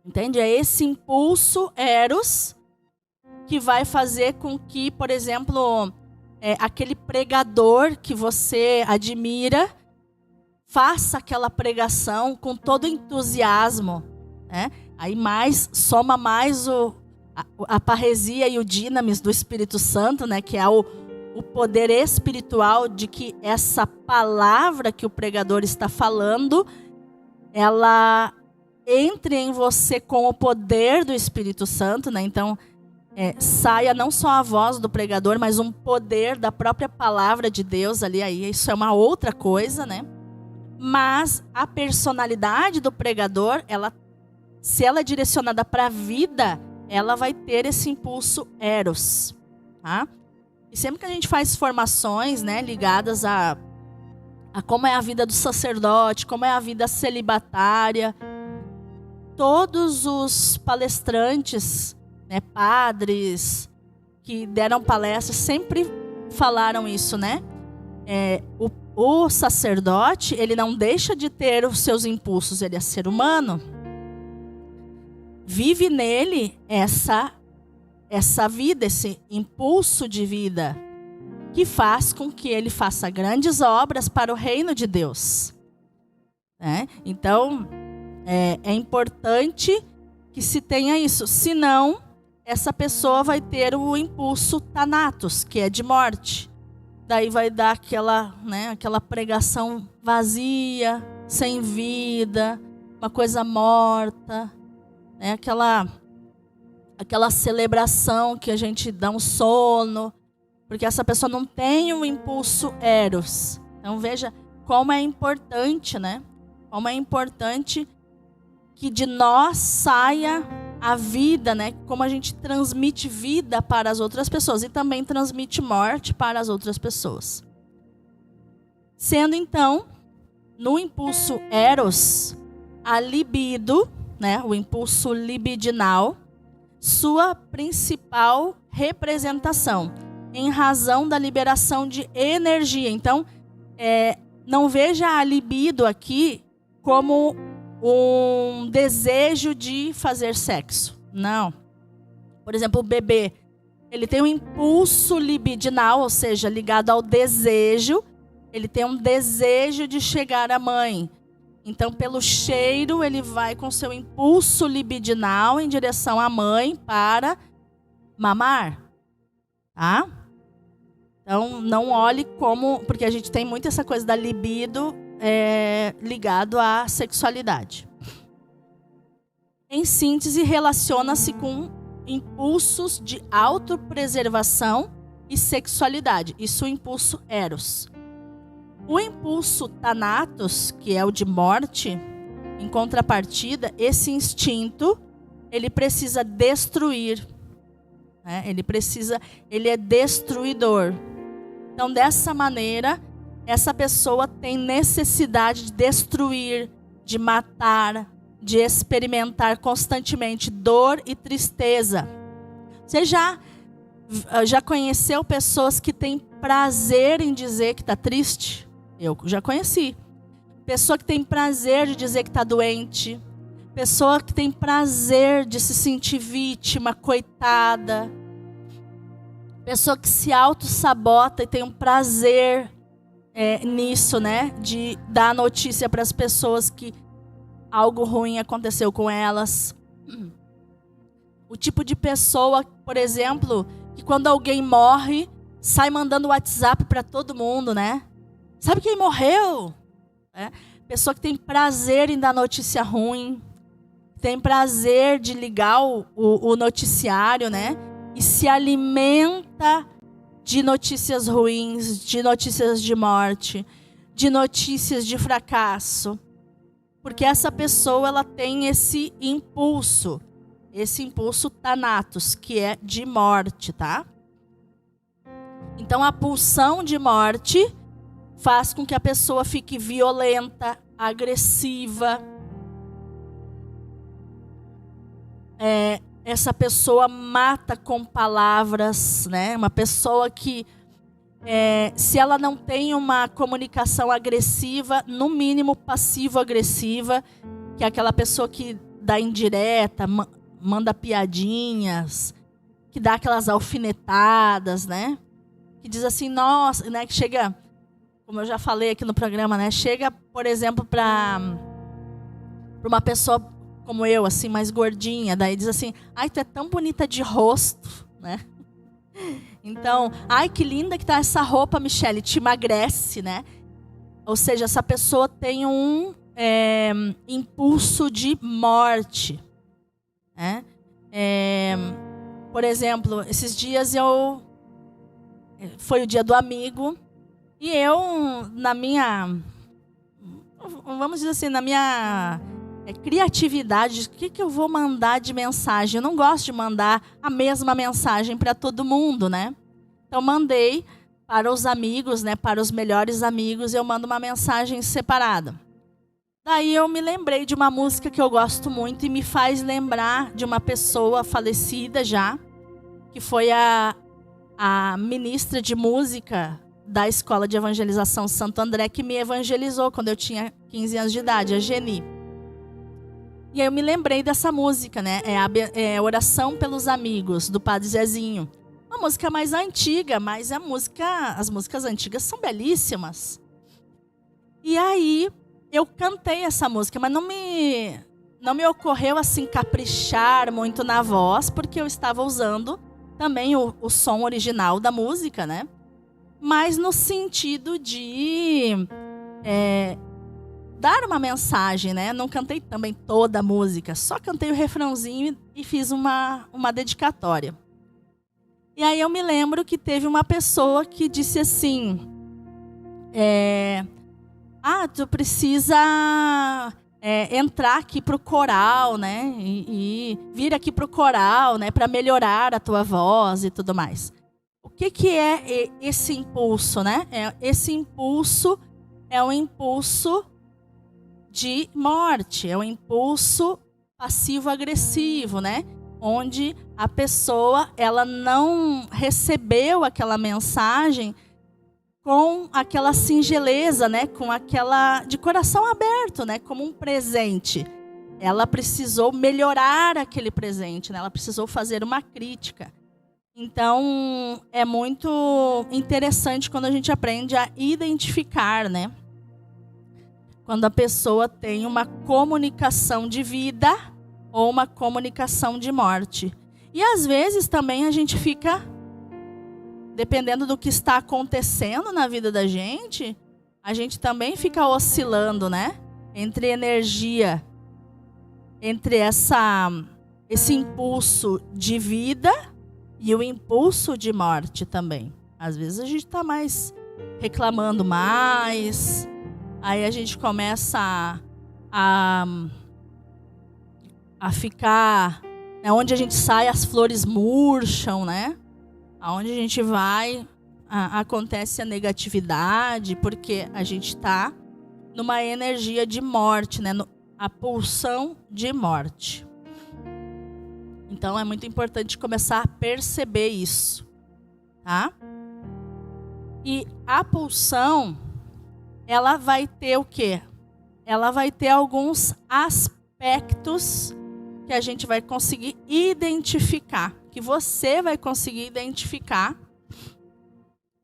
Entende? É esse impulso Eros que vai fazer com que, por exemplo, aquele pregador que você admira faça aquela pregação com todo entusiasmo, né? Aí soma mais a parresia e o dinamis do Espírito Santo, né? Que é o poder espiritual de que essa palavra que o pregador está falando, ela entre em você com o poder do Espírito Santo, né? Então, saia não só a voz do pregador, mas um poder da própria palavra de Deus ali. Aí isso é uma outra coisa, né? Mas a personalidade do pregador, se ela é direcionada para a vida, ela vai ter esse impulso Eros, tá? E sempre que a gente faz formações, né, ligadas a como é a vida do sacerdote, como é a vida celibatária, todos os palestrantes, né, padres que deram palestras sempre falaram isso, né? O sacerdote, ele não deixa de ter os seus impulsos, ele é ser humano. Vive nele essa vida, esse impulso de vida, que faz com que ele faça grandes obras para o reino de Deus. Né? Então, é importante que se tenha isso. Senão, essa pessoa vai ter o impulso Thanatos, que é de morte. Daí vai dar aquela pregação vazia, sem vida, uma coisa morta, né? Aquela celebração que a gente dá um sono, Porque essa pessoa não tem um impulso eros. Então veja como é importante, né? Como é importante que de nós saia a vida, né? Como a gente transmite vida para as outras pessoas e também transmite morte para as outras pessoas. Sendo então, no impulso eros, a libido, né? O impulso libidinal, sua principal representação, em razão da liberação de energia. Então, não veja a libido aqui como um desejo de fazer sexo. Não. Por exemplo, o bebê, ele tem um impulso libidinal, ou seja, ligado ao desejo. Ele tem um desejo de chegar à mãe. Então, pelo cheiro, ele vai com seu impulso libidinal em direção à mãe para mamar. Tá? Então, não olhe como... Porque a gente tem muito essa coisa da libido ligado à sexualidade. Em síntese, relaciona-se com impulsos de autopreservação e sexualidade. Isso é o impulso eros. O impulso thanatos, que é o de morte, em contrapartida, esse instinto, ele precisa destruir. Né? Ele é destruidor. Então, dessa maneira, essa pessoa tem necessidade de destruir, de matar, de experimentar constantemente dor e tristeza. Você já conheceu pessoas que têm prazer em dizer que está triste? Eu já conheci. Pessoa que tem prazer de dizer que está doente. Pessoa que tem prazer de se sentir vítima, coitada. Pessoa que se auto-sabota e tem um prazer nisso, né? De dar notícia para as pessoas que algo ruim aconteceu com elas. O tipo de pessoa, por exemplo, que quando alguém morre, sai mandando WhatsApp para todo mundo, né? Sabe quem morreu? Pessoa que tem prazer em dar notícia ruim, tem prazer de ligar o noticiário, né? E se alimenta de notícias ruins, de notícias de morte, de notícias de fracasso. Porque essa pessoa, ela tem esse impulso thanatos, que é de morte, tá? Então, a pulsão de morte faz com que a pessoa fique violenta, agressiva. Essa pessoa mata com palavras, né? Uma pessoa que, se ela não tem uma comunicação agressiva, no mínimo passivo-agressiva, que é aquela pessoa que dá indireta, manda piadinhas, que dá aquelas alfinetadas, né? Que diz assim, nossa, né? Que chega, como eu já falei aqui no programa, né? Chega, por exemplo, para uma pessoa como eu, assim, mais gordinha, daí diz assim, ai, tu é tão bonita de rosto, né? Então, ai, que linda que tá essa roupa, Michele, te emagrece, né? Ou seja, essa pessoa tem um impulso de morte, né? Por exemplo, esses dias foi o dia do amigo, e eu, na minha, vamos dizer assim, na minha criatividade, o que eu vou mandar de mensagem? Eu não gosto de mandar a mesma mensagem para todo mundo, né? Então, mandei para os amigos, né? Para os melhores amigos, eu mando uma mensagem separada. Daí eu me lembrei de uma música que eu gosto muito e me faz lembrar de uma pessoa falecida já, que foi a ministra de música da Escola de Evangelização Santo André, que me evangelizou quando eu tinha 15 anos de idade, a Geni. E aí eu me lembrei dessa música, né? É Oração pelos Amigos, do Padre Zezinho. Uma música mais antiga, mas as músicas antigas são belíssimas. E aí eu cantei essa música, mas não me ocorreu assim caprichar muito na voz, porque eu estava usando também o som original da música, né? Mas no sentido de dar uma mensagem, né? Não cantei também toda a música, só cantei o refrãozinho e fiz uma dedicatória. E aí eu me lembro que teve uma pessoa que disse assim, tu precisa entrar aqui para o coral, né? E vir aqui para o coral, né? Para melhorar a tua voz e tudo mais. O que é esse impulso, né? Esse impulso é um impulso de morte, é um impulso passivo-agressivo, né? Onde a pessoa ela não recebeu aquela mensagem com aquela singeleza, né? Com aquela de coração aberto, né? Como um presente. Ela precisou melhorar aquele presente, né? Ela precisou fazer uma crítica. Então, é muito interessante quando a gente aprende a identificar, né? Quando a pessoa tem uma comunicação de vida ou uma comunicação de morte. E às vezes também a gente fica, dependendo do que está acontecendo na vida da gente, a gente também fica oscilando, né? Entre energia, entre esse impulso de vida e o impulso de morte também. Às vezes a gente está mais reclamando mais, aí a gente começa a ficar, né, onde a gente sai as flores murcham, né? Aonde a gente vai acontece a negatividade, porque a gente está numa energia de morte, né? A pulsão de morte. Então é muito importante começar a perceber isso, tá? E a pulsão, ela vai ter o quê? Ela vai ter alguns aspectos que a gente vai conseguir identificar, que você vai conseguir identificar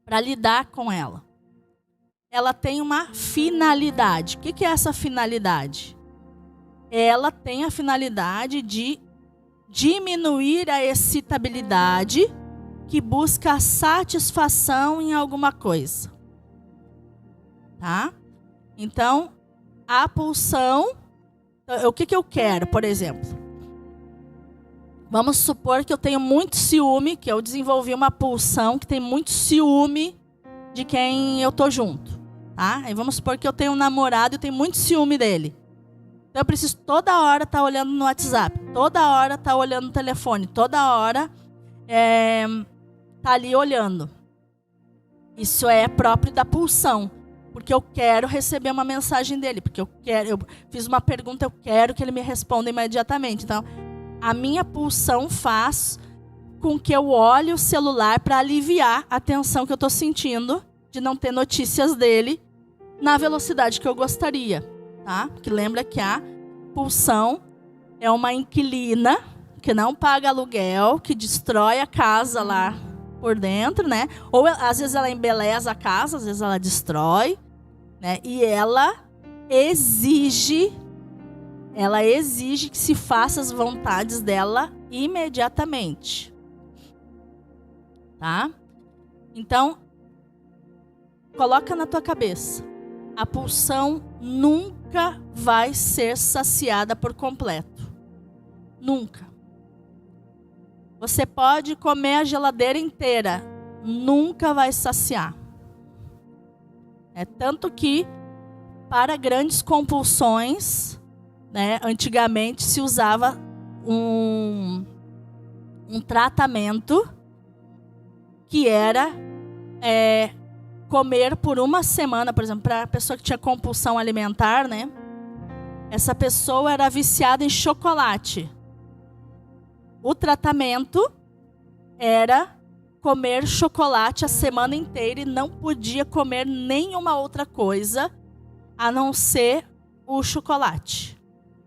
para lidar com ela. Ela tem uma finalidade. O que é essa finalidade? Ela tem a finalidade de diminuir a excitabilidade que busca a satisfação em alguma coisa. Tá? Então, a pulsão, o que eu quero, por exemplo? Vamos supor que eu tenho muito ciúme, que eu desenvolvi uma pulsão que tem muito ciúme de quem eu tô junto, tá? Aí vamos supor que eu tenho um namorado e eu tenho muito ciúme dele. Então eu preciso toda hora estar olhando no WhatsApp, toda hora estar olhando no telefone, toda hora tá ali olhando. Isso é próprio da pulsão, porque eu quero receber uma mensagem dele, porque eu fiz uma pergunta, eu quero que ele me responda imediatamente. Então, a minha pulsão faz com que eu olhe o celular para aliviar a tensão que eu estou sentindo de não ter notícias dele na velocidade que eu gostaria, tá? Porque lembra que a pulsão é uma inquilina que não paga aluguel, que destrói a casa lá por dentro, né? Ou às vezes ela embeleza a casa, às vezes ela destrói, né? E ela exige que se faça as vontades dela imediatamente. Tá? Então, coloca na tua cabeça. A pulsão nunca vai ser saciada por completo. Nunca. Você pode comer a geladeira inteira, nunca vai saciar. Tanto que, para grandes compulsões, né, antigamente se usava um tratamento que era comer por uma semana, por exemplo, para a pessoa que tinha compulsão alimentar, né? Essa pessoa era viciada em chocolate. O tratamento era comer chocolate a semana inteira e não podia comer nenhuma outra coisa a não ser o chocolate.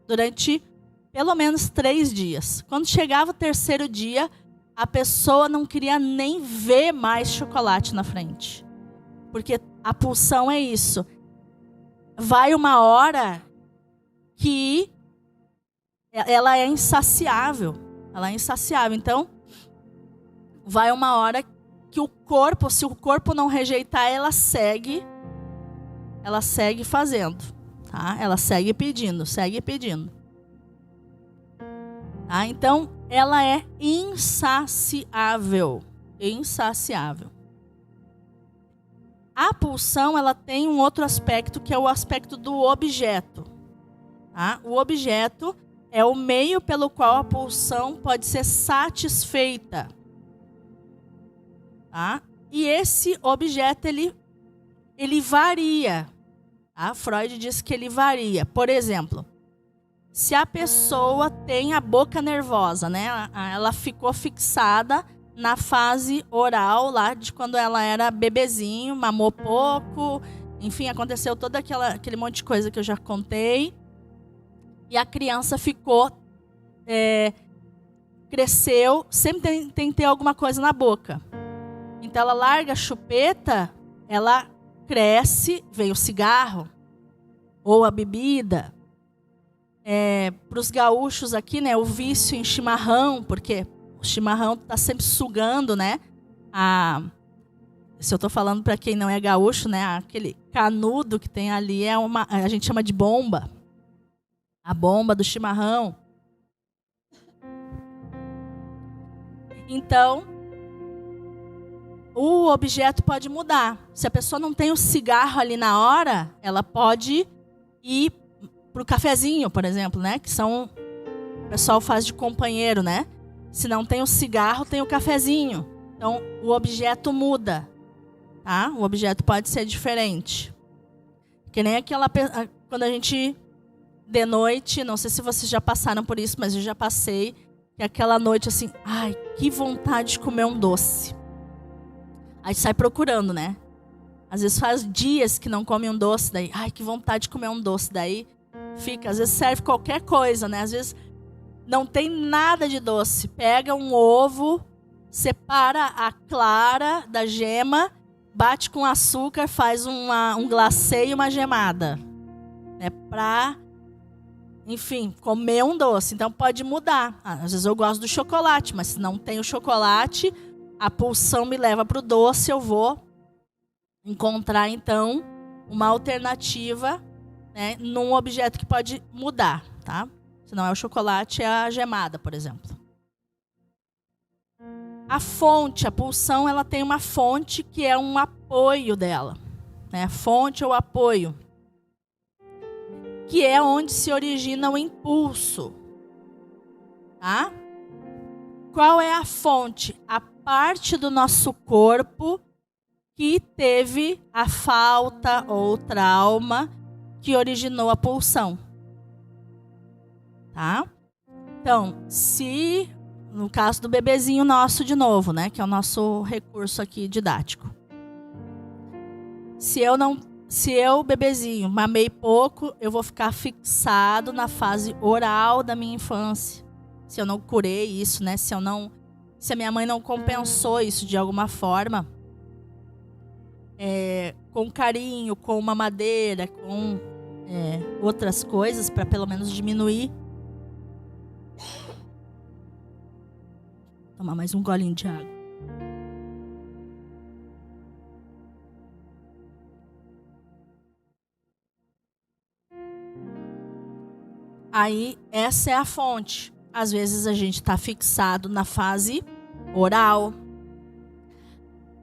Durante pelo menos 3 dias. Quando chegava o 3º dia, a pessoa não queria nem ver mais chocolate na frente. Porque a pulsão é isso. Vai uma hora que ela é insaciável. Ela é insaciável. Então, vai uma hora que o corpo, se o corpo não rejeitar, ela segue fazendo. Tá? Ela segue pedindo. Tá? Então, ela é insaciável. insaciável. A pulsão, ela tem um outro aspecto, que é o aspecto do objeto. Tá? O objeto é o meio pelo qual a pulsão pode ser satisfeita. Tá? E esse objeto, ele varia. Tá? Freud diz que ele varia. Por exemplo, se a pessoa tem a boca nervosa, né? Ela ficou fixada na fase oral, lá de quando ela era bebezinho, mamou pouco, enfim, aconteceu todo aquele monte de coisa que eu já contei. E a criança ficou, cresceu, sempre tem que ter alguma coisa na boca. Então ela larga a chupeta, ela cresce, vem o cigarro, ou a bebida. Para os gaúchos aqui, né, o vício em chimarrão, porque o chimarrão está sempre sugando, né? Se eu estou falando para quem não é gaúcho, né? Aquele canudo que tem ali a gente chama de bomba. A bomba do chimarrão. Então, o objeto pode mudar. Se a pessoa não tem o cigarro ali na hora, ela pode ir para o cafezinho, por exemplo, né? Que o pessoal faz de companheiro, né? Se não tem o cigarro, tem o cafezinho. Então, o objeto muda. Tá? O objeto pode ser diferente. Que nem quando a gente, de noite, não sei se vocês já passaram por isso, mas eu já passei, que aquela noite assim, ai, que vontade de comer um doce. Aí sai procurando, né? Às vezes faz dias que não come um doce, daí, ai, que vontade de comer um doce. Daí fica, às vezes serve qualquer coisa, né? Às vezes não tem nada de doce. Pega um ovo, separa a clara da gema, bate com açúcar, faz um glacê e uma gemada. Para, enfim, comer um doce. Então pode mudar. Às vezes eu gosto do chocolate, mas se não tem o chocolate, a pulsão me leva para o doce, eu vou encontrar, então, uma alternativa, né, num objeto que pode mudar, tá? Se não é o chocolate, é a gemada, por exemplo. A fonte, a pulsão, ela tem uma fonte que é um apoio dela, né? Fonte ou apoio, que é onde se origina o impulso, tá? Qual é a fonte? A parte do nosso corpo que teve a falta ou trauma que originou a pulsão. Tá? Então, no caso do bebezinho nosso de novo, né, que é o nosso recurso aqui didático. Se eu, bebezinho, mamei pouco, eu vou ficar fixado na fase oral da minha infância. Se eu não curei isso, né, se a minha mãe não compensou isso de alguma forma, com carinho, com mamadeira, com outras coisas, para pelo menos diminuir. Tomar mais um golinho de água. Aí, essa é a fonte. Às vezes a gente está fixado na fase oral,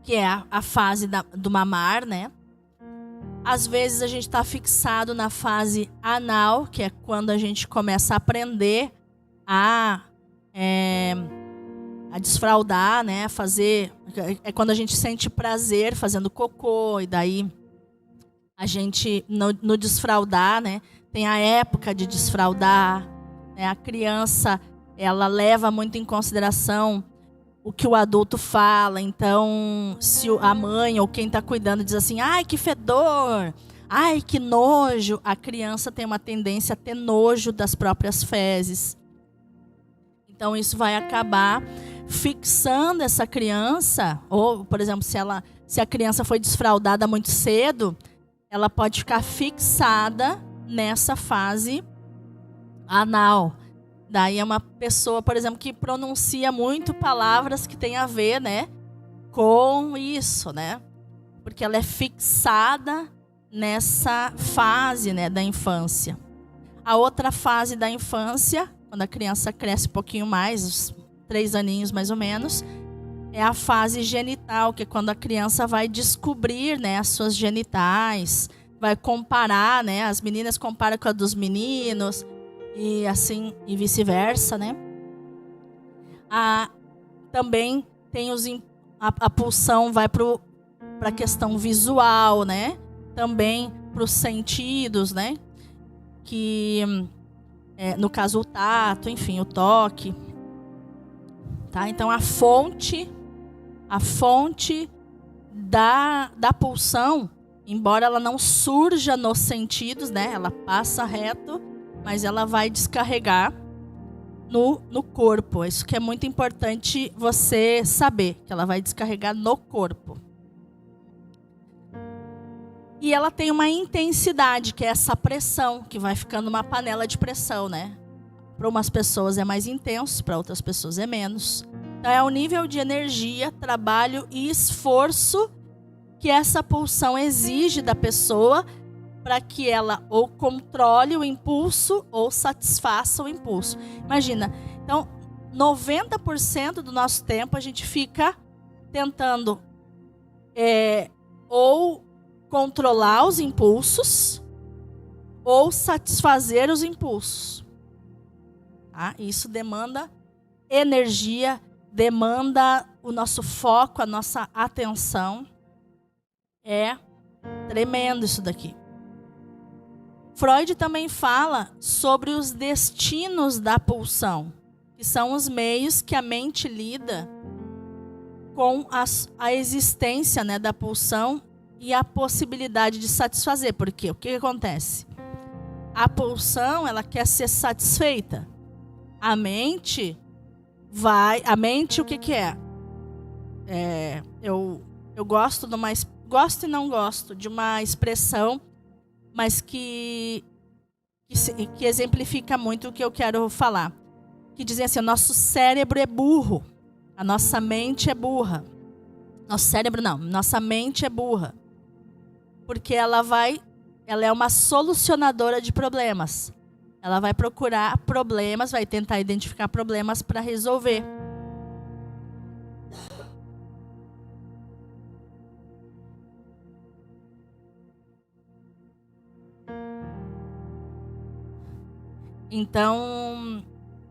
que é a fase do mamar, né? Às vezes a gente está fixado na fase anal, que é quando a gente começa a aprender a desfraldar, né? É quando a gente sente prazer fazendo cocô, e daí a gente, no desfraldar, né? Tem a época de desfraldar, né? A criança, ela leva muito em consideração o que o adulto fala. Então, se a mãe ou quem está cuidando diz assim, ai, que fedor, ai, que nojo, a criança tem uma tendência a ter nojo das próprias fezes. Então, isso vai acabar fixando essa criança, ou, por exemplo, se a criança foi desfraldada muito cedo, ela pode ficar fixada nessa fase anal. Daí é uma pessoa, por exemplo, que pronuncia muito palavras que têm a ver, né, com isso, né? Porque ela é fixada nessa fase, né, da infância. A outra fase da infância, quando a criança cresce um pouquinho mais, uns 3 aninhos mais ou menos, é a fase genital, que é quando a criança vai descobrir, né, as suas genitais, vai comparar, né, as meninas comparam com a dos meninos e assim e vice-versa, né? Também tem a pulsão vai para a questão visual, né? Também para os sentidos, né? Que no caso o tato, enfim, o toque, tá? Então a fonte da pulsão, embora ela não surja nos sentidos, né? Ela passa reto, mas ela vai descarregar no corpo. Isso que é muito importante você saber, que ela vai descarregar no corpo. E ela tem uma intensidade, que é essa pressão, que vai ficando uma panela de pressão, né? Para umas pessoas é mais intenso, para outras pessoas é menos. Então é o nível de energia, trabalho e esforço que essa pulsão exige da pessoa para que ela ou controle o impulso ou satisfaça o impulso. Imagina, então 90% do nosso tempo a gente fica tentando ou controlar os impulsos ou satisfazer os impulsos. Tá? Isso demanda energia, demanda o nosso foco, a nossa atenção. É tremendo isso daqui. Freud também fala sobre os destinos da pulsão, que são os meios que a mente lida com a existência, né, da pulsão e a possibilidade de satisfazer. Porque o que acontece? A pulsão, ela quer ser satisfeita. A mente o que é? Eu gosto gosto e não gosto de uma expressão, mas que exemplifica muito o que eu quero falar. Que dizem assim, o nosso cérebro é burro, a nossa mente é burra. Nosso cérebro não, nossa mente é burra. Porque ela é uma solucionadora de problemas. Ela vai procurar problemas, vai tentar identificar problemas para resolver. Então,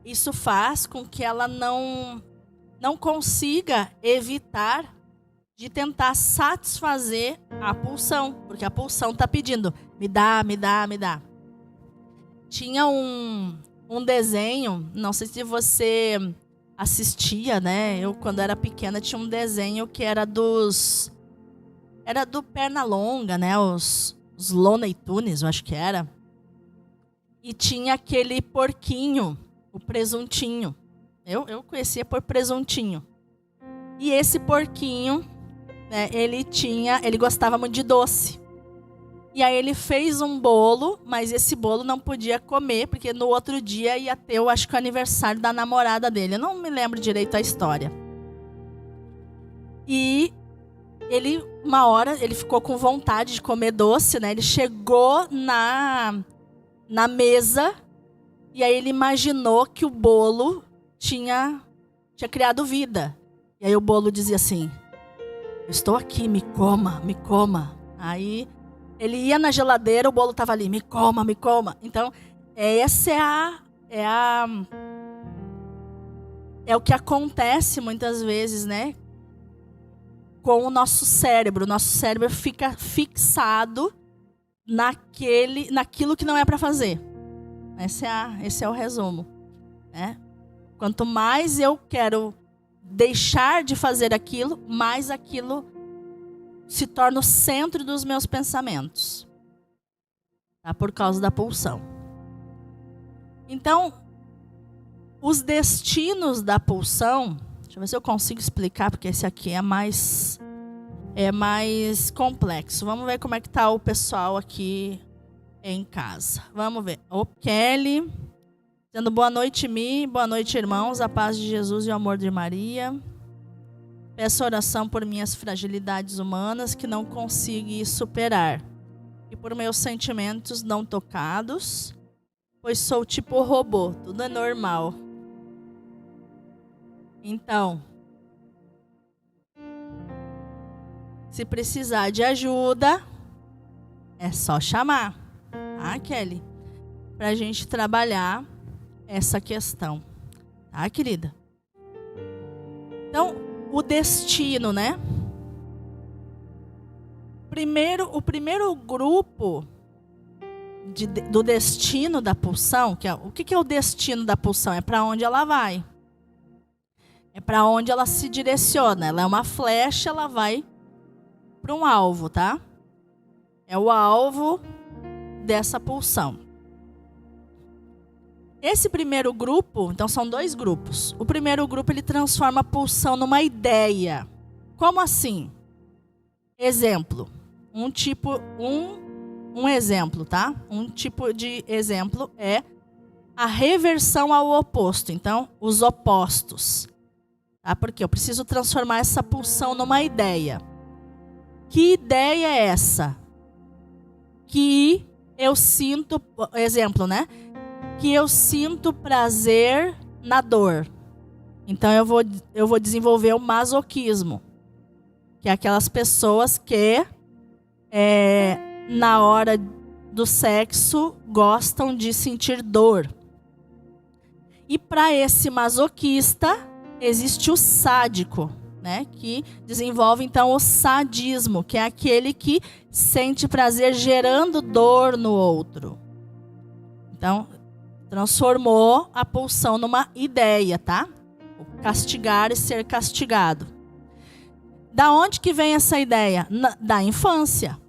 isso faz com que ela não consiga evitar de tentar satisfazer a pulsão, porque a pulsão está pedindo, me dá, me dá, me dá. Tinha um desenho, não sei se você assistia, né? Eu, quando era pequena, tinha um desenho que era do Pernalonga, né? Os Looney Tunes, eu acho que era. E tinha aquele porquinho, o presuntinho. Eu conhecia por presuntinho. E esse porquinho, né, ele gostava muito de doce. E aí ele fez um bolo, mas esse bolo não podia comer, porque no outro dia ia ter, eu acho que o aniversário da namorada dele. Eu não me lembro direito a história. E uma hora, ele ficou com vontade de comer doce, né? Ele chegou na mesa, e aí ele imaginou que o bolo tinha criado vida. E aí o bolo dizia assim, eu estou aqui, me coma, me coma. Aí ele ia na geladeira, o bolo estava ali, me coma, me coma. Então, essa é o que acontece muitas vezes, né? Com o nosso cérebro. O nosso cérebro fica fixado naquilo que não é para fazer. Esse é o resumo, né? Quanto mais eu quero deixar de fazer aquilo, mais aquilo se torna o centro dos meus pensamentos, tá? Por causa da pulsão. Então, os destinos da pulsão, deixa eu ver se eu consigo explicar, porque esse aqui é mais complexo. Vamos ver como é que tá o pessoal aqui em casa. Vamos ver. O Kelly, dizendo boa noite, Mi. Boa noite, irmãos. A paz de Jesus e o amor de Maria. Peço oração por minhas fragilidades humanas que não consigo superar. E por meus sentimentos não tocados, pois sou tipo robô. Tudo é normal. Então, Se precisar de ajuda, é só chamar, tá, Kelly? Pra gente trabalhar essa questão, tá, querida? Então, o destino, né? O primeiro grupo do destino da pulsão, o que é o destino da pulsão? É para onde ela vai. É para onde ela se direciona. Ela é uma flecha, ela vai para um alvo, tá? É o alvo dessa pulsão. Esse primeiro grupo, então são 2 grupos. O primeiro grupo, ele transforma a pulsão numa ideia. Como assim? Exemplo. Um exemplo, tá? Um tipo de exemplo é a reversão ao oposto. Então, os opostos. Tá? Porque eu preciso transformar essa pulsão numa ideia. Que ideia é essa? Que eu sinto, exemplo, né? Que eu sinto prazer na dor. Então, eu vou desenvolver o masoquismo. Que é aquelas pessoas que, na hora do sexo, gostam de sentir dor. E para esse masoquista, existe o sádico, né? Que desenvolve, então, o sadismo, que é aquele que sente prazer gerando dor no outro. Então, transformou a pulsão numa ideia, tá? O castigar e ser castigado. Da onde que vem essa ideia? Da infância.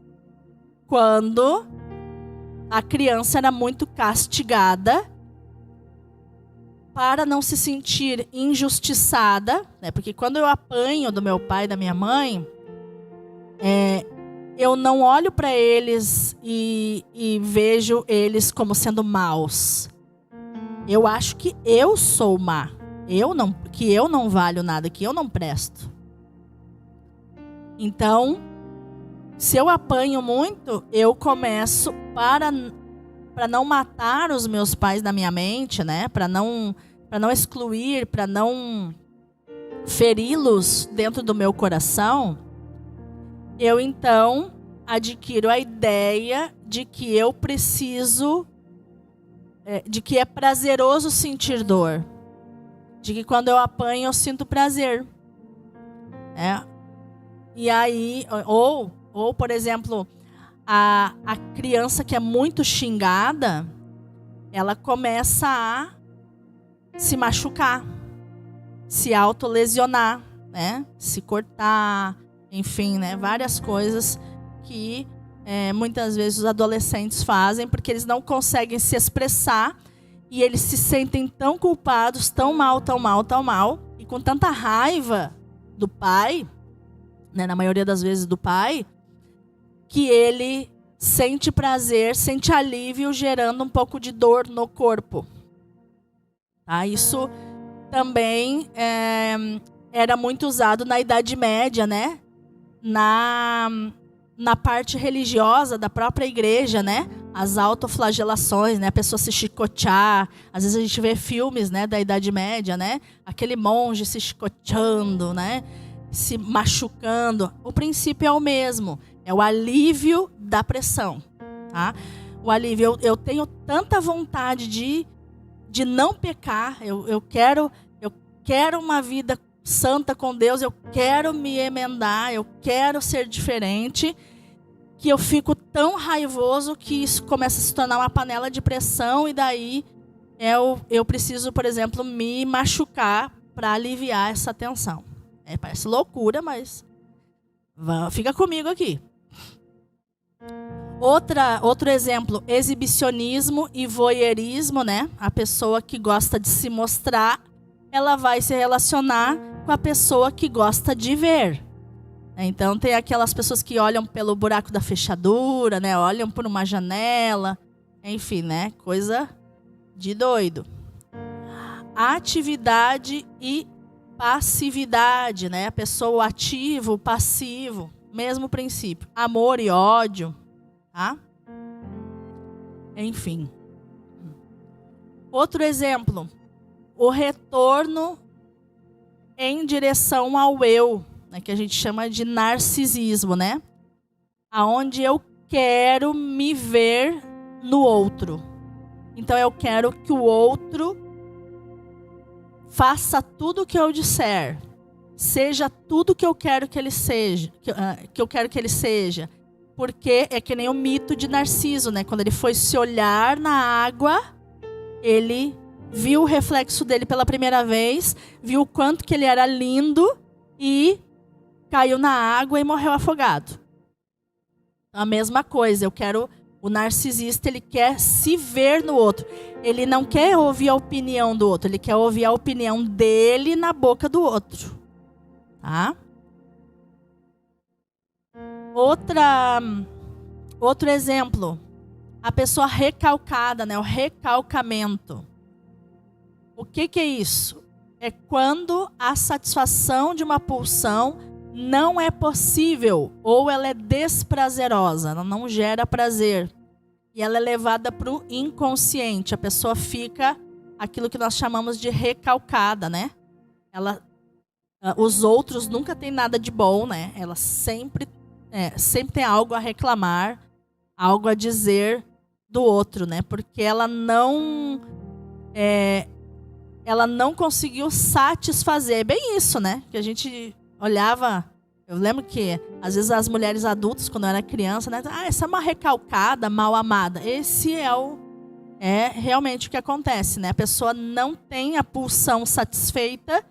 Quando a criança era muito castigada para não se sentir injustiçada, né? Porque quando eu apanho do meu pai e da minha mãe, eu não olho para eles e vejo eles como sendo maus. Eu acho que eu sou má. Que eu não valho nada, que eu não presto. Então, se eu apanho muito, eu começo para não matar os meus pais da minha mente, né? Para não excluir, para não feri-los dentro do meu coração, eu então adquiro a ideia de que eu preciso, de que é prazeroso sentir dor, de que quando eu apanho eu sinto prazer, E aí, ou por exemplo, a criança que é muito xingada, ela começa a se machucar, se autolesionar, né? Se cortar, enfim, né? Várias coisas que muitas vezes os adolescentes fazem porque eles não conseguem se expressar e eles se sentem tão culpados, tão mal, e com tanta raiva do pai, né, na maioria das vezes do pai, que ele sente prazer, sente alívio, gerando um pouco de dor no corpo. Tá? Isso também era muito usado na Idade Média, né? Na parte religiosa da própria igreja, né? As autoflagelações, né? A pessoa se chicotear. Às vezes a gente vê filmes, né, da Idade Média, né? Aquele monge se chicoteando, né? Se machucando. O princípio é o mesmo. É o alívio da pressão. Tá? O alívio. Eu tenho tanta vontade de não pecar. Eu quero uma vida santa com Deus. Eu quero me emendar. Eu quero ser diferente. Que eu fico tão raivoso que isso começa a se tornar uma panela de pressão. E daí eu preciso, por exemplo, me machucar para aliviar essa tensão. Parece loucura, mas fica comigo aqui. Outro exemplo, exibicionismo e voyeurismo, né? A pessoa que gosta de se mostrar, ela vai se relacionar com a pessoa que gosta de ver. Então, tem aquelas pessoas que olham pelo buraco da fechadura, né? Olham por uma janela, enfim, né? Coisa de doido. Atividade e passividade, né? A pessoa ativo, passivo, mesmo princípio. Amor e ódio, tá? Enfim. Outro exemplo, o retorno em direção ao eu, né, que a gente chama de narcisismo, né? Aonde eu quero me ver no outro. Então eu quero que o outro faça tudo o que eu disser, seja tudo que eu quero que ele seja, que eu quero que ele seja, porque é que nem o mito de Narciso, né? Quando ele foi se olhar na água, ele viu o reflexo dele pela primeira vez, viu o quanto que ele era lindo e caiu na água e morreu afogado. A mesma coisa, o narcisista, ele quer se ver no outro. Ele não quer ouvir a opinião do outro, ele quer ouvir a opinião dele na boca do outro. Tá? Outro exemplo, a pessoa recalcada, né? O recalcamento. O que é isso? É quando a satisfação de uma pulsão não é possível ou ela é desprazerosa, ela não gera prazer. E ela é levada para o inconsciente. A pessoa fica aquilo que nós chamamos de recalcada, né? Os outros nunca têm nada de bom, né? Ela sempre tem algo a reclamar, algo a dizer do outro, né? Porque ela não conseguiu satisfazer. É bem isso, né? Que a gente olhava. Eu lembro que, às vezes, as mulheres adultas, quando eu era criança, né? Essa é uma recalcada, mal amada. Esse é realmente o que acontece, né? A pessoa não tem a pulsão satisfeita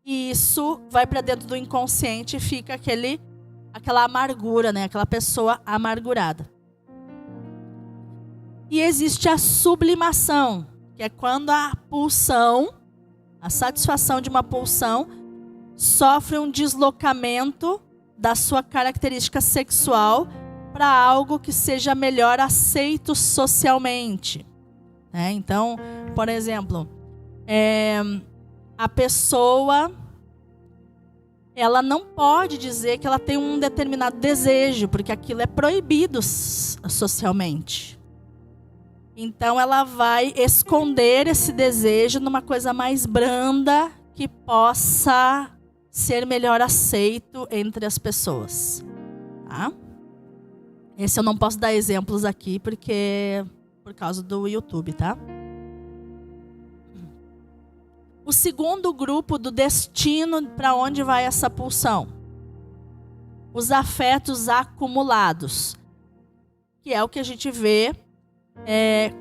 e isso vai para dentro do inconsciente e fica aquela amargura, né? Aquela pessoa amargurada. E existe a sublimação, que é quando a satisfação de uma pulsão sofre um deslocamento da sua característica sexual para algo que seja melhor aceito socialmente. Então, por exemplo, a pessoa ela não pode dizer que ela tem um determinado desejo, porque aquilo é proibido socialmente. Então, ela vai esconder esse desejo numa coisa mais branda que possa ser melhor aceito entre as pessoas. Tá? Esse eu não posso dar exemplos aqui, porque por causa do YouTube, tá? O segundo grupo do destino, para onde vai essa pulsão? Os afetos acumulados, que é o que a gente vê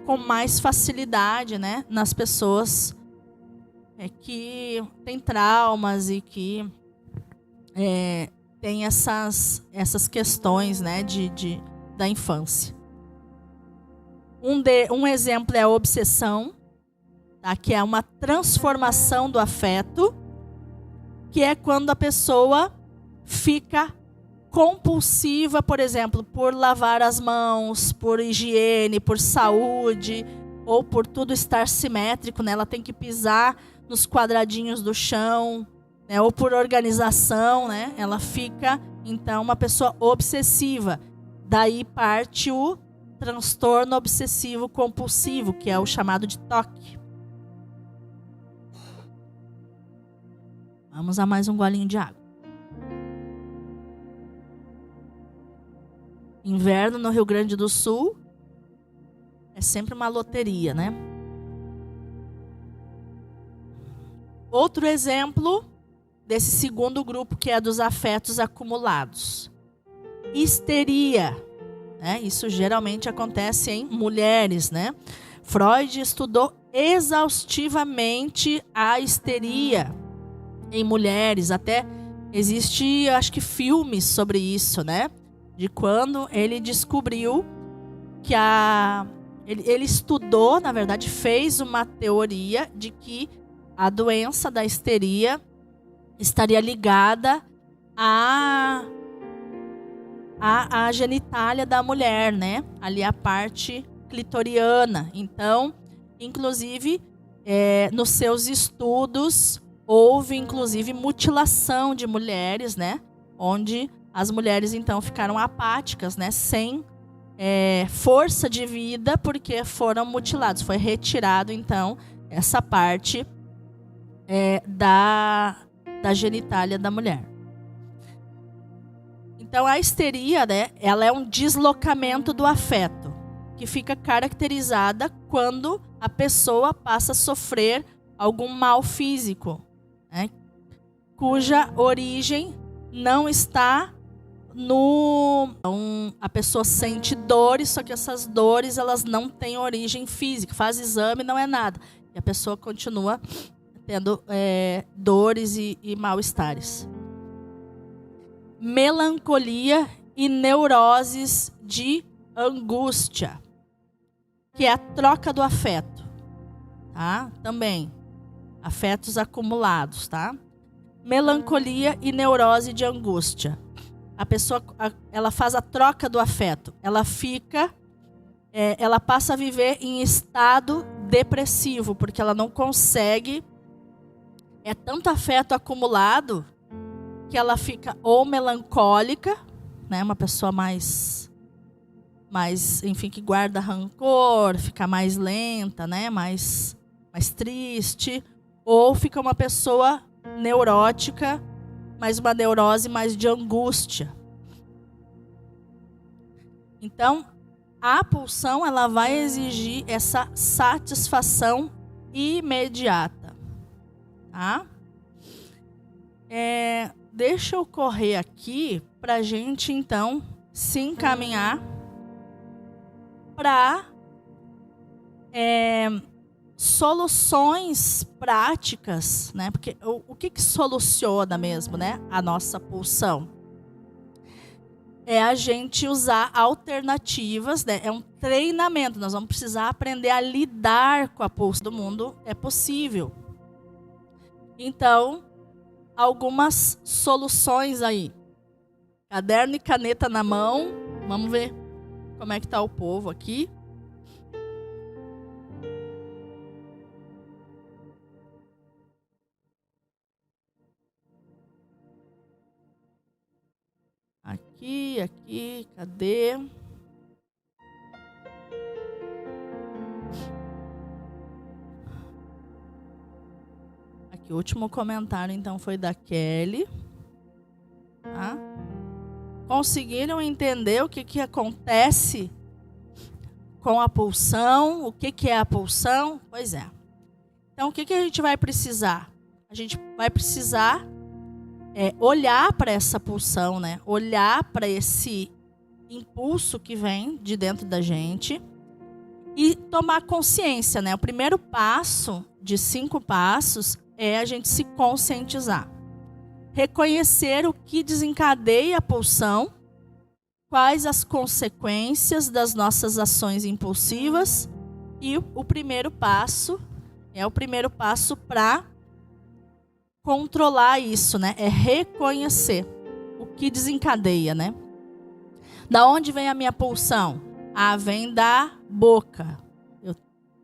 com mais facilidade, né, nas pessoas que têm traumas e que têm essas questões, né, da infância. Um exemplo é a obsessão, tá? Que é uma transformação do afeto, que é quando a pessoa fica compulsiva, por exemplo, por lavar as mãos, por higiene, por saúde, ou por tudo estar simétrico, né? Ela tem que pisar nos quadradinhos do chão, né? Ou por organização, né? Ela fica, então, uma pessoa obsessiva. Daí parte o transtorno obsessivo compulsivo, que é o chamado de TOC. Vamos a mais um golinho de água. Inverno no Rio Grande do Sul é sempre uma loteria, né? Outro exemplo desse segundo grupo, que é dos afetos acumulados. Histeria, né? Isso geralmente acontece em mulheres, né? Freud estudou exaustivamente a histeria em mulheres. Até existe, acho que, filmes sobre isso, né? De quando ele descobriu que ele estudou, na verdade, fez uma teoria de que a doença da histeria estaria ligada à genitália da mulher, né? Ali a parte clitoriana. Então, inclusive, nos seus estudos, houve, inclusive, mutilação de mulheres, né? Onde as mulheres, então, ficaram apáticas, né? Sem força de vida, porque foram mutilados. Foi retirado, então, essa parte da genitália da mulher. Então, a histeria, né, ela é um deslocamento do afeto, que fica caracterizada quando a pessoa passa a sofrer algum mal físico, né, cuja origem não está no... Então, a pessoa sente dores, só que essas dores elas não têm origem física. Faz exame, não é nada. E a pessoa continua tendo dores e mal-estares. Melancolia e neuroses de angústia, que é a troca do afeto, tá? Também, afetos acumulados, tá? Melancolia e neurose de angústia. A pessoa, ela faz a troca do afeto. Ela ela passa a viver em estado depressivo, porque ela não consegue. É tanto afeto acumulado que ela fica ou melancólica, né, uma pessoa mais, enfim, que guarda rancor, fica mais lenta, né, mais triste, ou fica uma pessoa neurótica, mas uma neurose mais de angústia. Então, a pulsão ela vai exigir essa satisfação imediata, tá? Deixa eu correr aqui para a gente então se encaminhar para soluções práticas, né? Porque o que soluciona mesmo, né, a nossa pulsão? É a gente usar alternativas, né? É um treinamento. Nós vamos precisar aprender a lidar com a pulsão do mundo. É possível. Então, algumas soluções aí. Caderno e caneta na mão. Vamos ver como é que está o povo aqui. Aqui, cadê? Aqui, o último comentário, então, foi da Kelly. Tá? Conseguiram entender o que acontece com a pulsão? O que é a pulsão? Pois é. Então, o que a gente vai precisar? A gente vai precisar olhar para essa pulsão, né? Olhar para esse impulso que vem de dentro da gente e tomar consciência, né? O primeiro passo de 5 passos é a gente se conscientizar. Reconhecer o que desencadeia a pulsão, quais as consequências das nossas ações impulsivas e o primeiro passo para controlar isso, né? É reconhecer o que desencadeia, né? Da onde vem a minha pulsão? Vem da boca,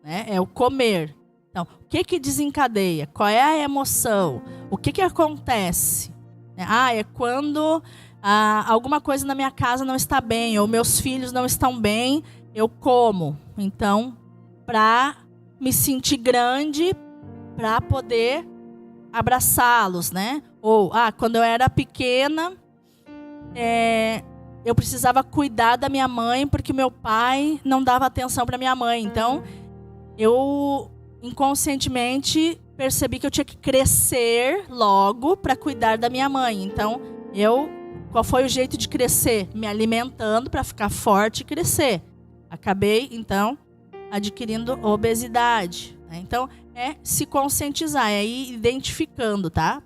né? É o comer. Então, o que desencadeia? Qual é a emoção? O que acontece? É quando alguma coisa na minha casa não está bem, ou meus filhos não estão bem, eu como. Então, para me sentir grande, para poder abraçá-los, né? Ou, quando eu era pequena, eu precisava cuidar da minha mãe porque meu pai não dava atenção para minha mãe. Então, eu inconscientemente percebi que eu tinha que crescer logo para cuidar da minha mãe. Então, qual foi o jeito de crescer? Me alimentando para ficar forte e crescer. Acabei, então, adquirindo obesidade. Né? Então, é se conscientizar, é ir identificando, tá?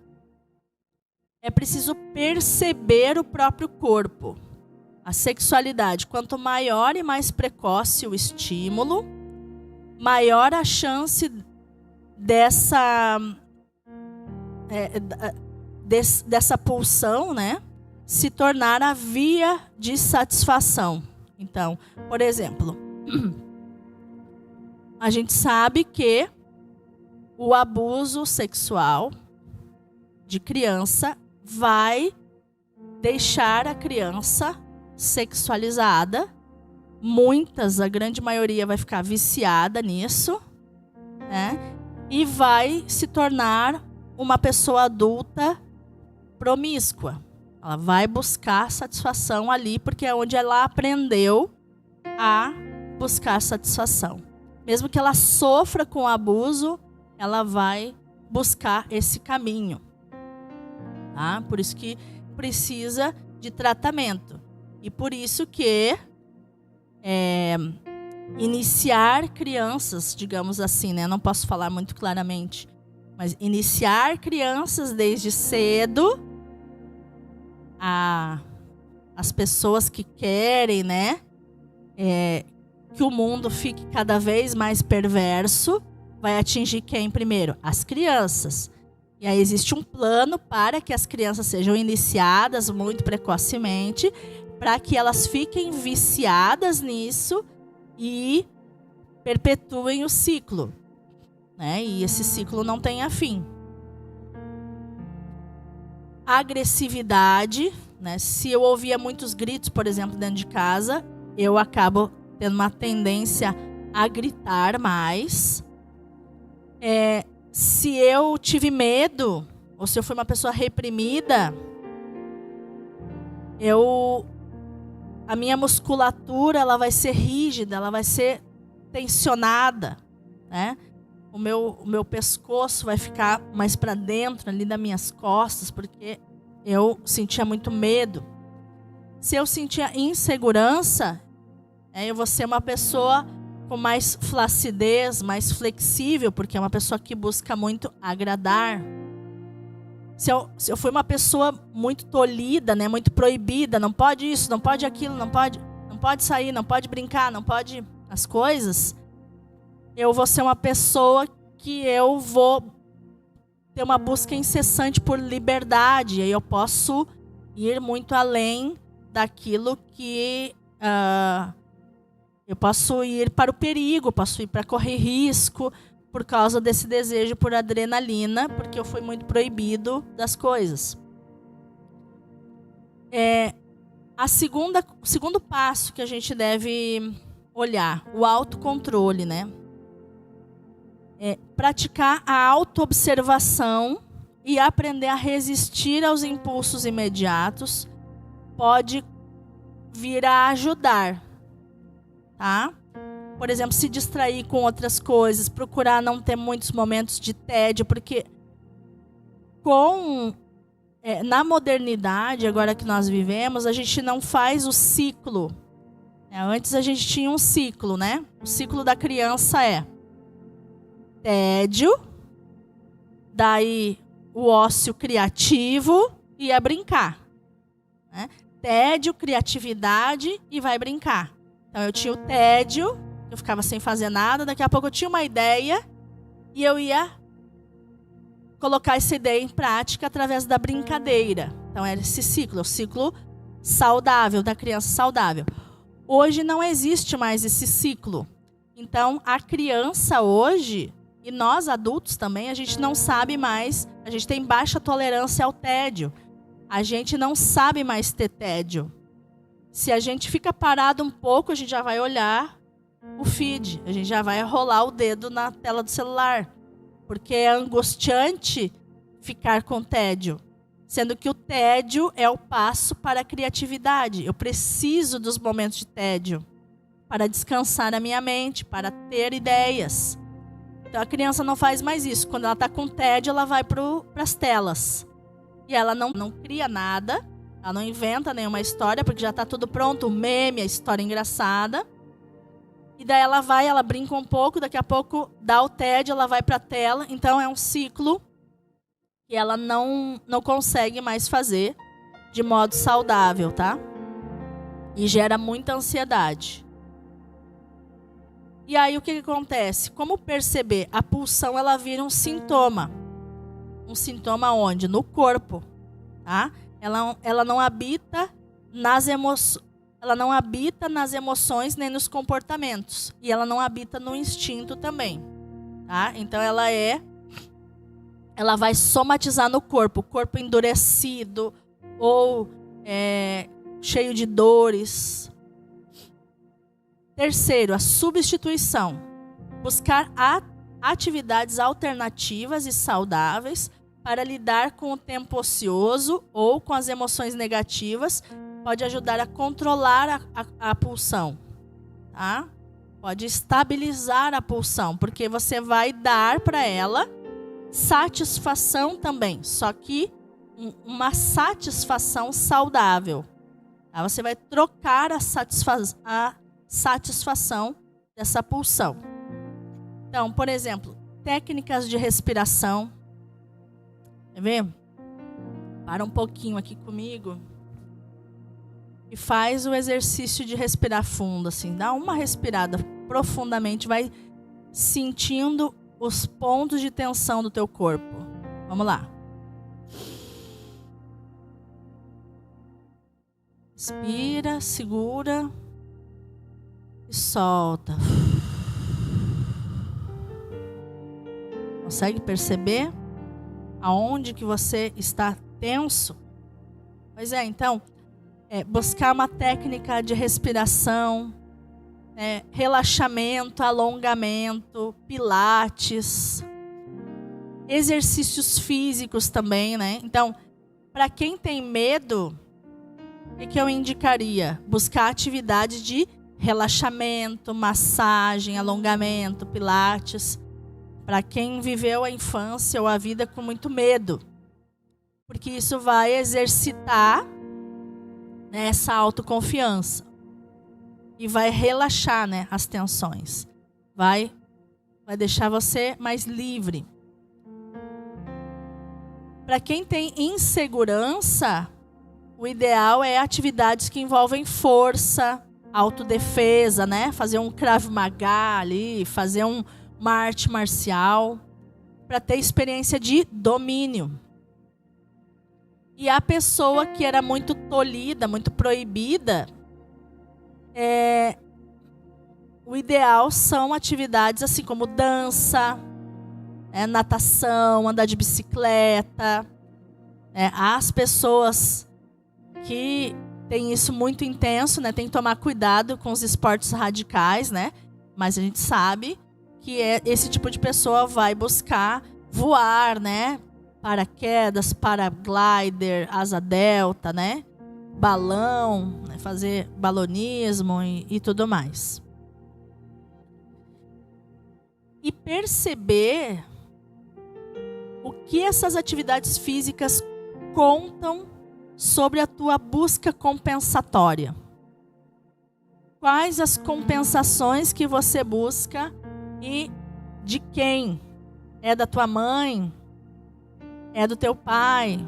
É preciso perceber o próprio corpo. A sexualidade, quanto maior e mais precoce o estímulo, maior a chance dessa pulsão, né, se tornar a via de satisfação. Então, por exemplo, a gente sabe que o abuso sexual de criança vai deixar a criança sexualizada. A grande maioria vai ficar viciada nisso, né? E vai se tornar uma pessoa adulta promíscua. Ela vai buscar satisfação ali, porque é onde ela aprendeu a buscar satisfação. Mesmo que ela sofra com o abuso, ela vai buscar esse caminho. Tá? Por isso que precisa de tratamento. E por isso que iniciar crianças, digamos assim, né? Não posso falar muito claramente, mas iniciar crianças desde cedo, as pessoas que querem, né? Que o mundo fique cada vez mais perverso, vai atingir quem primeiro? As crianças. E aí existe um plano para que as crianças sejam iniciadas muito precocemente, para que elas fiquem viciadas nisso e perpetuem o ciclo, né? E esse ciclo não tenha fim. Agressividade, né? Se eu ouvia muitos gritos, por exemplo, dentro de casa, eu acabo tendo uma tendência a gritar mais. Se eu tive medo, ou se eu fui uma pessoa reprimida, a minha musculatura ela vai ser rígida, ela vai ser tensionada, né? O meu pescoço vai ficar mais para dentro ali das minhas costas, porque eu sentia muito medo. Se eu sentia insegurança, eu vou ser uma pessoa com mais flacidez, mais flexível, porque é uma pessoa que busca muito agradar. Se eu fui uma pessoa muito tolhida, né, muito proibida, não pode isso, não pode aquilo, não pode sair, não pode brincar, não pode as coisas, eu vou ser uma pessoa que eu vou ter uma busca incessante por liberdade. E eu posso ir muito além daquilo que... eu posso ir para o perigo, posso ir para correr risco por causa desse desejo por adrenalina, porque eu fui muito proibido das coisas. O segundo passo que a gente deve olhar, o autocontrole, né? Praticar a autoobservação e aprender a resistir aos impulsos imediatos pode vir a ajudar. Tá? Por exemplo, se distrair com outras coisas, procurar não ter muitos momentos de tédio, porque na modernidade, agora que nós vivemos, a gente não faz o ciclo. Antes a gente tinha um ciclo, né? O ciclo da criança é tédio, daí o ócio criativo e a brincar, né? Tédio, criatividade e vai brincar. Então eu tinha o tédio, eu ficava sem fazer nada, daqui a pouco eu tinha uma ideia e eu ia colocar essa ideia em prática através da brincadeira. Então era esse ciclo, o ciclo saudável, da criança saudável. Hoje não existe mais esse ciclo. Então a criança hoje, e nós adultos também, a gente não sabe mais, a gente tem baixa tolerância ao tédio. A gente não sabe mais ter tédio. Se a gente fica parado um pouco, a gente já vai olhar o feed, a gente já vai rolar o dedo na tela do celular, porque é angustiante ficar com tédio, sendo que o tédio é o passo para a criatividade. Eu preciso dos momentos de tédio para descansar a minha mente, para ter ideias. Então a criança não faz mais isso. Quando ela está com tédio, ela vai para as telas e ela não cria nada. Ela não inventa nenhuma história, porque já está tudo pronto, o meme, a história engraçada. E daí ela brinca um pouco, daqui a pouco dá o tédio, ela vai para a tela. Então é um ciclo que ela não consegue mais fazer de modo saudável, tá? E gera muita ansiedade. E aí o que acontece? Como perceber? A pulsão ela vira um sintoma. Um sintoma onde? No corpo, tá? Ela não habita nas emoções nem nos comportamentos. E ela não habita no instinto também. Tá? Então ela vai somatizar no corpo. O corpo endurecido ou cheio de dores. Terceiro, a substituição. Buscar atividades alternativas e saudáveis para lidar com o tempo ocioso ou com as emoções negativas. Pode ajudar a controlar a pulsão, tá? Pode estabilizar a pulsão, porque você vai dar para ela satisfação também, só que uma satisfação saudável. Tá? Você vai trocar a satisfação dessa pulsão. Então, por exemplo, técnicas de respiração. Quer ver? Para um pouquinho aqui comigo. E faz o exercício de respirar fundo, assim. Dá uma respirada profundamente, vai sentindo os pontos de tensão do teu corpo. Vamos lá. Inspira, segura e solta. Consegue perceber aonde que você está tenso? Pois é, então, buscar uma técnica de respiração, relaxamento, alongamento, pilates, exercícios físicos também, né? Então, para quem tem medo, o que eu indicaria? Buscar atividade de relaxamento, massagem, alongamento, pilates, para quem viveu a infância ou a vida com muito medo. Porque isso vai exercitar, né, essa autoconfiança. E vai relaxar, né, as tensões. Vai deixar você mais livre. Para quem tem insegurança, o ideal é atividades que envolvem força, autodefesa, né? Fazer um Krav Maga ali, fazer uma arte marcial, para ter experiência de domínio. E a pessoa que era muito tolhida, muito proibida, o ideal são atividades assim como dança, natação, andar de bicicleta. As pessoas que têm isso muito intenso, né, tem que tomar cuidado com os esportes radicais, né? Mas a gente sabe que esse tipo de pessoa vai buscar voar, né? Paraquedas, paraglider, asa delta, né? Balão, né? Fazer balonismo e tudo mais. E perceber o que essas atividades físicas contam sobre a tua busca compensatória. Quais as compensações que você busca e de quem? É da tua mãe? É do teu pai?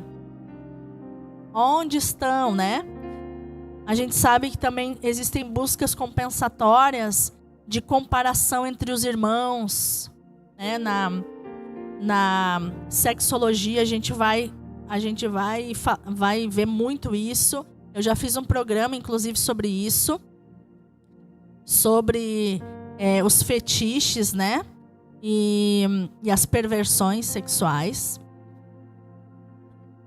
Onde estão, né? A gente sabe que também existem buscas compensatórias de comparação entre os irmãos, né? Na sexologia a gente vai ver muito isso. Eu já fiz um programa, inclusive, sobre isso. Sobre os fetiches, né? E as perversões sexuais.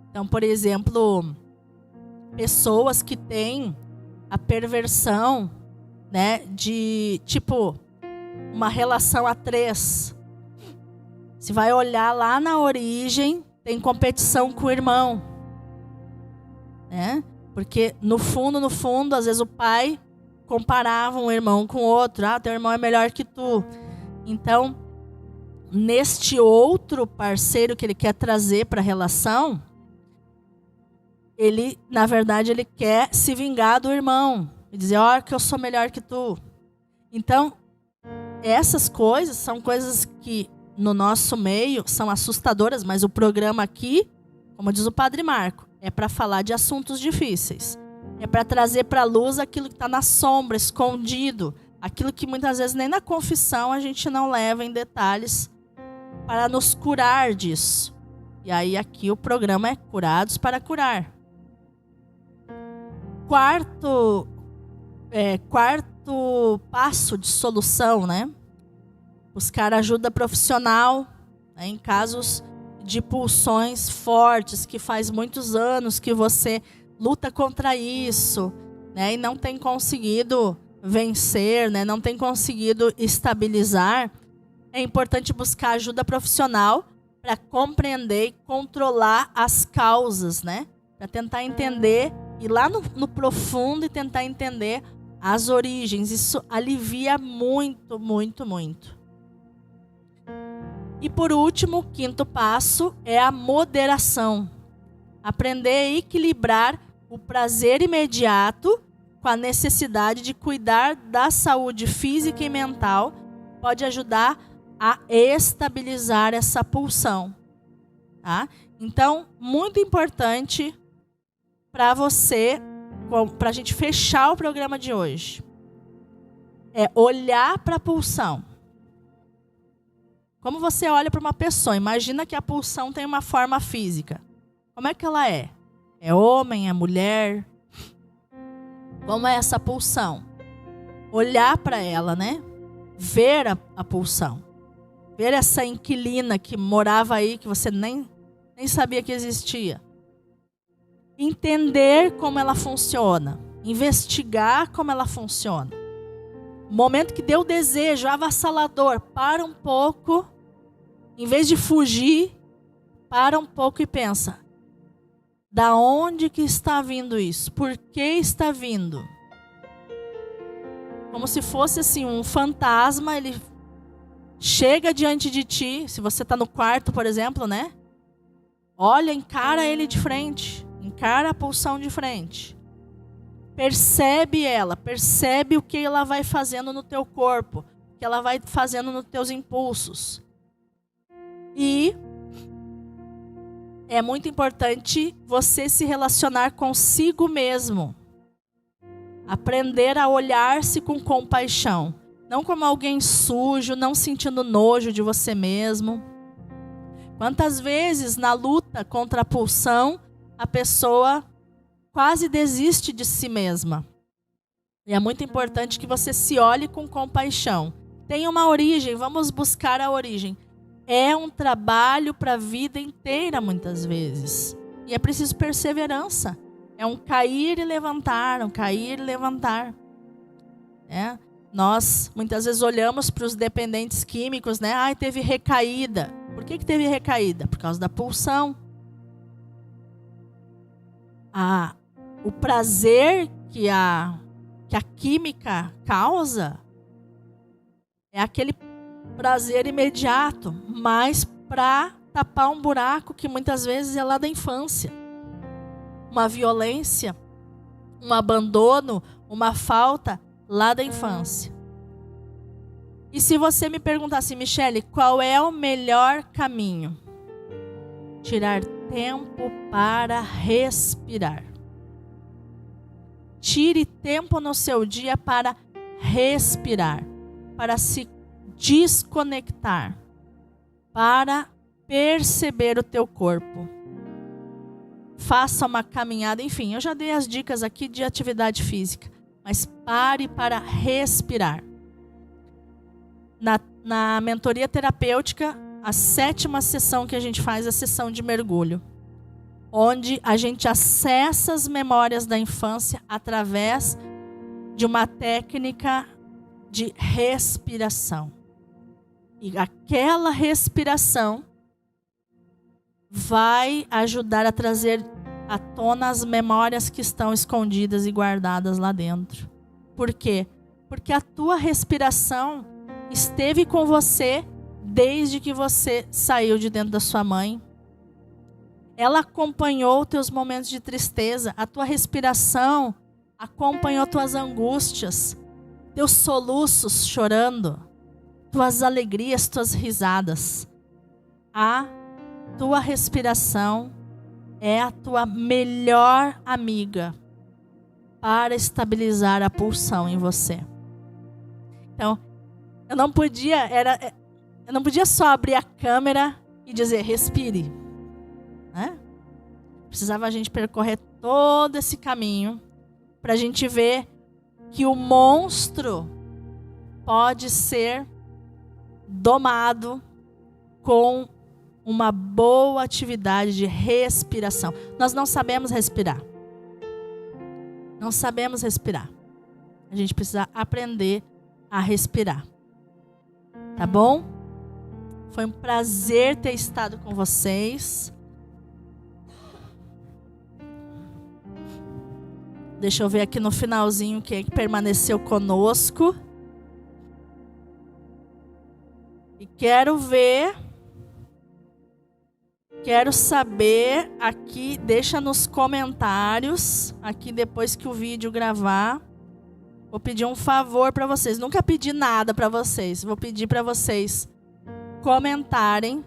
Então, por exemplo, pessoas que têm a perversão, né? De, tipo, uma relação a 3. Se vai olhar lá na origem, tem competição com o irmão, né? Porque no fundo, às vezes o pai comparava um irmão com o outro. Teu irmão é melhor que tu. Então, neste outro parceiro que ele quer trazer para a relação, ele, na verdade, ele quer se vingar do irmão e dizer, que eu sou melhor que tu. Então, essas coisas são coisas que no nosso meio são assustadoras, mas o programa aqui, como diz o Padre Marco, é para falar de assuntos difíceis. É para trazer para a luz aquilo que está na sombra, escondido. Aquilo que muitas vezes nem na confissão a gente não leva em detalhes para nos curar disso. E aí aqui o programa é Curados para Curar. Quarto passo de solução, né? Buscar ajuda profissional, né, em casos de pulsões fortes, que faz muitos anos que você luta contra isso, né, e não tem conseguido vencer, né, não tem conseguido estabilizar. É importante buscar ajuda profissional para compreender e controlar as causas, né? Para tentar entender, ir lá no profundo e tentar entender as origens. Isso alivia muito, muito, muito. E por último, o quinto passo é a moderação. Aprender a equilibrar o prazer imediato com a necessidade de cuidar da saúde física e mental pode ajudar a estabilizar essa pulsão. Tá? Então, muito importante para você, para a gente fechar o programa de hoje, é olhar para a pulsão. Como você olha para uma pessoa, imagina que a pulsão tem uma forma física. Como é que ela é? É homem, é mulher? Como é essa pulsão? Olhar para ela, né? Ver a pulsão. Ver essa inquilina que morava aí, que você nem sabia que existia. Entender como ela funciona. Investigar como ela funciona. O momento que deu desejo avassalador, para um pouco. Em vez de fugir, para um pouco e pensa. Da onde que está vindo isso? Por que está vindo? Como se fosse assim um fantasma, ele chega diante de ti, se você está no quarto, por exemplo, né? Olha, encara ele de frente, encara a pulsão de frente. Percebe ela, percebe o que ela vai fazendo no teu corpo, o que ela vai fazendo nos teus impulsos. E é muito importante você se relacionar consigo mesmo. Aprender a olhar-se com compaixão. Não como alguém sujo, não sentindo nojo de você mesmo. Quantas vezes na luta contra a pulsão, a pessoa quase desiste de si mesma. E é muito importante que você se olhe com compaixão. Tem uma origem, vamos buscar a origem. É um trabalho para a vida inteira, muitas vezes. E é preciso perseverança. É um cair e levantar, um cair e levantar. Nós, muitas vezes, olhamos para os dependentes químicos, né? Ai, teve recaída. Por que teve recaída? Por causa da pulsão. O prazer que a química causa é aquele prazer imediato, mas para tapar um buraco que muitas vezes é lá da infância. Uma violência, um abandono, uma falta lá da infância. E se você me perguntasse, Michele, qual é o melhor caminho? Tirar tempo para respirar. Tire tempo no seu dia para respirar, para se desconectar, para perceber o teu corpo. Faça uma caminhada, enfim, eu já dei as dicas aqui de atividade física, mas pare para respirar. Na mentoria terapêutica, a 7ª sessão que a gente faz é a sessão de mergulho, onde a gente acessa as memórias da infância através de uma técnica de respiração. E aquela respiração vai ajudar a trazer à tona as memórias que estão escondidas e guardadas lá dentro. Por quê? Porque a tua respiração esteve com você desde que você saiu de dentro da sua mãe. Ela acompanhou teus momentos de tristeza. A tua respiração acompanhou tuas angústias, teus soluços chorando, tuas alegrias, tuas risadas. A tua respiração é a tua melhor amiga para estabilizar a pulsão em você. Então, eu não podia só abrir a câmera e dizer, respire. Né? Precisava a gente percorrer todo esse caminho para a gente ver que o monstro pode ser domado com uma boa atividade de respiração. Nós não sabemos respirar. Não sabemos respirar. A gente precisa aprender a respirar. Tá bom? Foi um prazer ter estado com vocês. Deixa eu ver aqui no finalzinho quem é que permaneceu conosco. E quero saber aqui, deixa nos comentários, aqui depois que o vídeo gravar. Vou pedir um favor para vocês. Nunca pedi nada para vocês. Vou pedir para vocês comentarem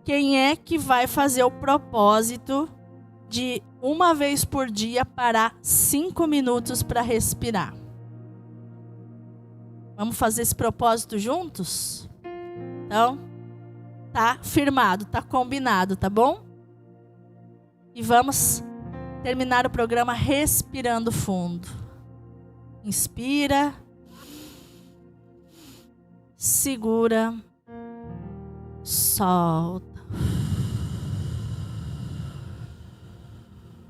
quem é que vai fazer o propósito de uma vez por dia parar 5 minutos para respirar. Vamos fazer esse propósito juntos? Então, tá firmado, tá combinado, tá bom? E vamos terminar o programa respirando fundo. Inspira. Segura. Solta.